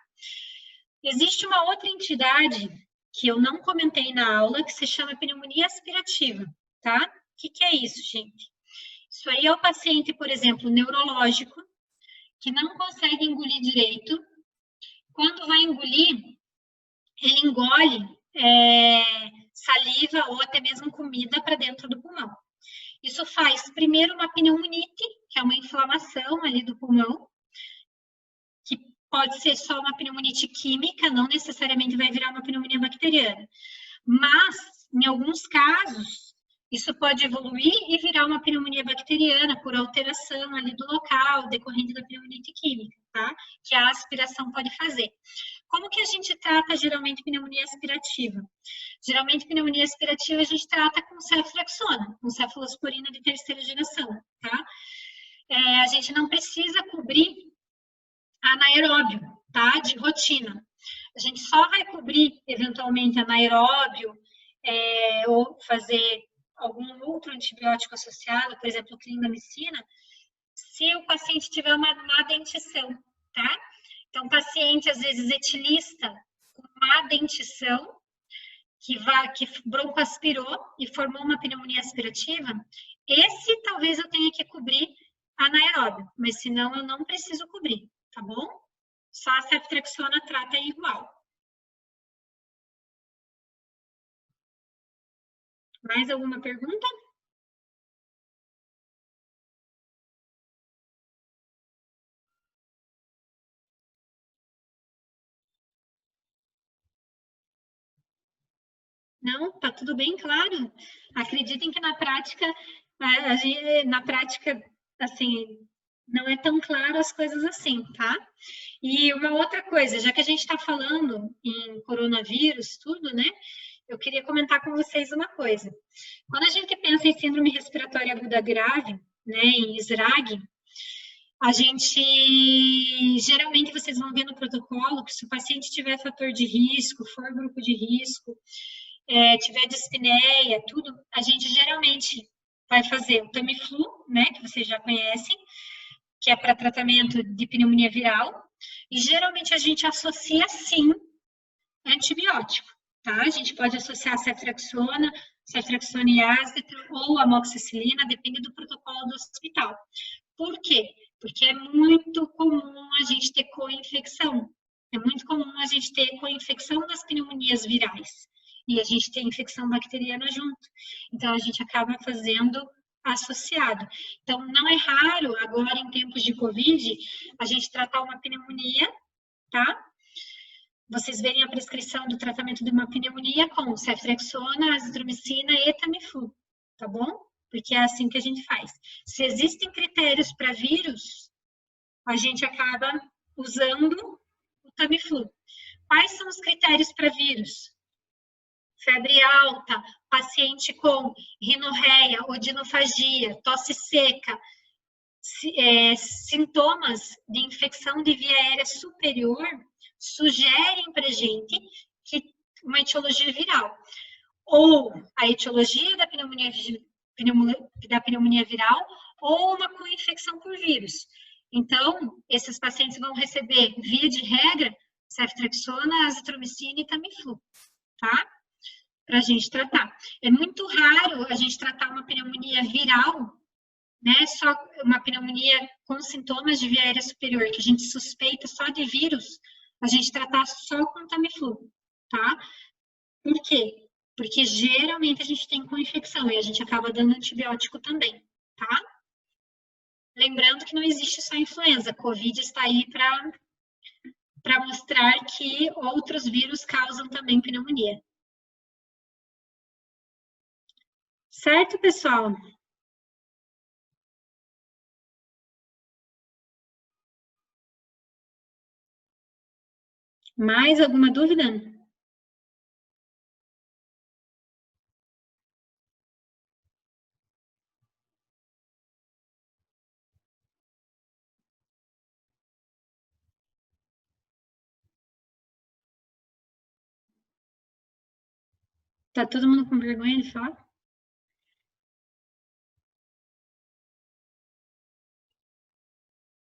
Existe uma outra entidade que eu não comentei na aula, que se chama pneumonia aspirativa, tá? O que é isso, gente? Isso aí é o paciente, por exemplo, neurológico, que não consegue engolir direito. Quando vai engolir, ele engole saliva ou até mesmo comida para dentro do pulmão. Isso faz, primeiro, uma pneumonite, que é uma inflamação ali do pulmão, que pode ser só uma pneumonite química, não necessariamente vai virar uma pneumonia bacteriana. Mas, em alguns casos, isso pode evoluir e virar uma pneumonia bacteriana por alteração ali do local, decorrente da pneumonite química, tá? Que a aspiração pode fazer. Como que a gente trata, geralmente, pneumonia aspirativa? Geralmente, pneumonia aspirativa a gente trata com ceftriaxona, com cefalosporina de terceira geração, tá? A gente não precisa cobrir anaeróbio, tá? De rotina. A gente só vai cobrir, eventualmente, anaeróbio ou fazer algum outro antibiótico associado, por exemplo, clindamicina, se o paciente tiver uma má dentição, tá? Então, paciente, às vezes, etilista, com má dentição, que broncoaspirou e formou uma pneumonia aspirativa, esse talvez eu tenha que cobrir anaeróbio, mas senão eu não preciso cobrir, tá bom? Só a ceftriaxona trata igual. Mais alguma pergunta? Não, tá tudo bem claro. Acreditem que na prática, assim, não é tão claro as coisas assim, tá? E uma outra coisa, já que a gente está falando em coronavírus, tudo, né? Eu queria comentar com vocês uma coisa. Quando a gente pensa em síndrome respiratória aguda grave, né, em SRAG, a gente, geralmente, vocês vão ver no protocolo que se o paciente tiver fator de risco, for grupo de risco, tiver dispneia, tudo, a gente geralmente vai fazer o Tamiflu, né, que vocês já conhecem, que é para tratamento de pneumonia viral, e geralmente a gente associa, sim, antibiótico, tá? A gente pode associar ceftriaxona e ácido ou amoxicilina, depende do protocolo do hospital. Por quê? Porque é muito comum a gente ter co-infecção. É muito comum a gente ter co-infecção das pneumonias virais. E a gente tem infecção bacteriana junto. Então, a gente acaba fazendo associado. Então, não é raro, agora em tempos de Covid, a gente tratar uma pneumonia, tá? Vocês verem a prescrição do tratamento de uma pneumonia com ceftriaxona, azitromicina e Tamiflu, tá bom? Porque é assim que a gente faz. Se existem critérios para vírus, a gente acaba usando o Tamiflu. Quais são os critérios para vírus? Febre alta, paciente com rinorreia, odinofagia, tosse seca, sintomas de infecção de via aérea superior sugerem para a gente que uma etiologia viral. Ou a etiologia da pneumonia viral, ou uma co-infecção por vírus. Então, esses pacientes vão receber, via de regra, ceftriaxona, azitromicina e Tamiflu, tá? Para a gente tratar. É muito raro a gente tratar uma pneumonia viral, né? Só uma pneumonia com sintomas de via aérea superior, que a gente suspeita só de vírus, a gente tratar só com Tamiflu, tá? Por quê? Porque geralmente a gente tem com infecção e a gente acaba dando antibiótico também, tá? Lembrando que não existe só influenza, Covid está aí para mostrar que outros vírus causam também pneumonia. Certo, pessoal? Mais alguma dúvida? Tá todo mundo com vergonha de falar?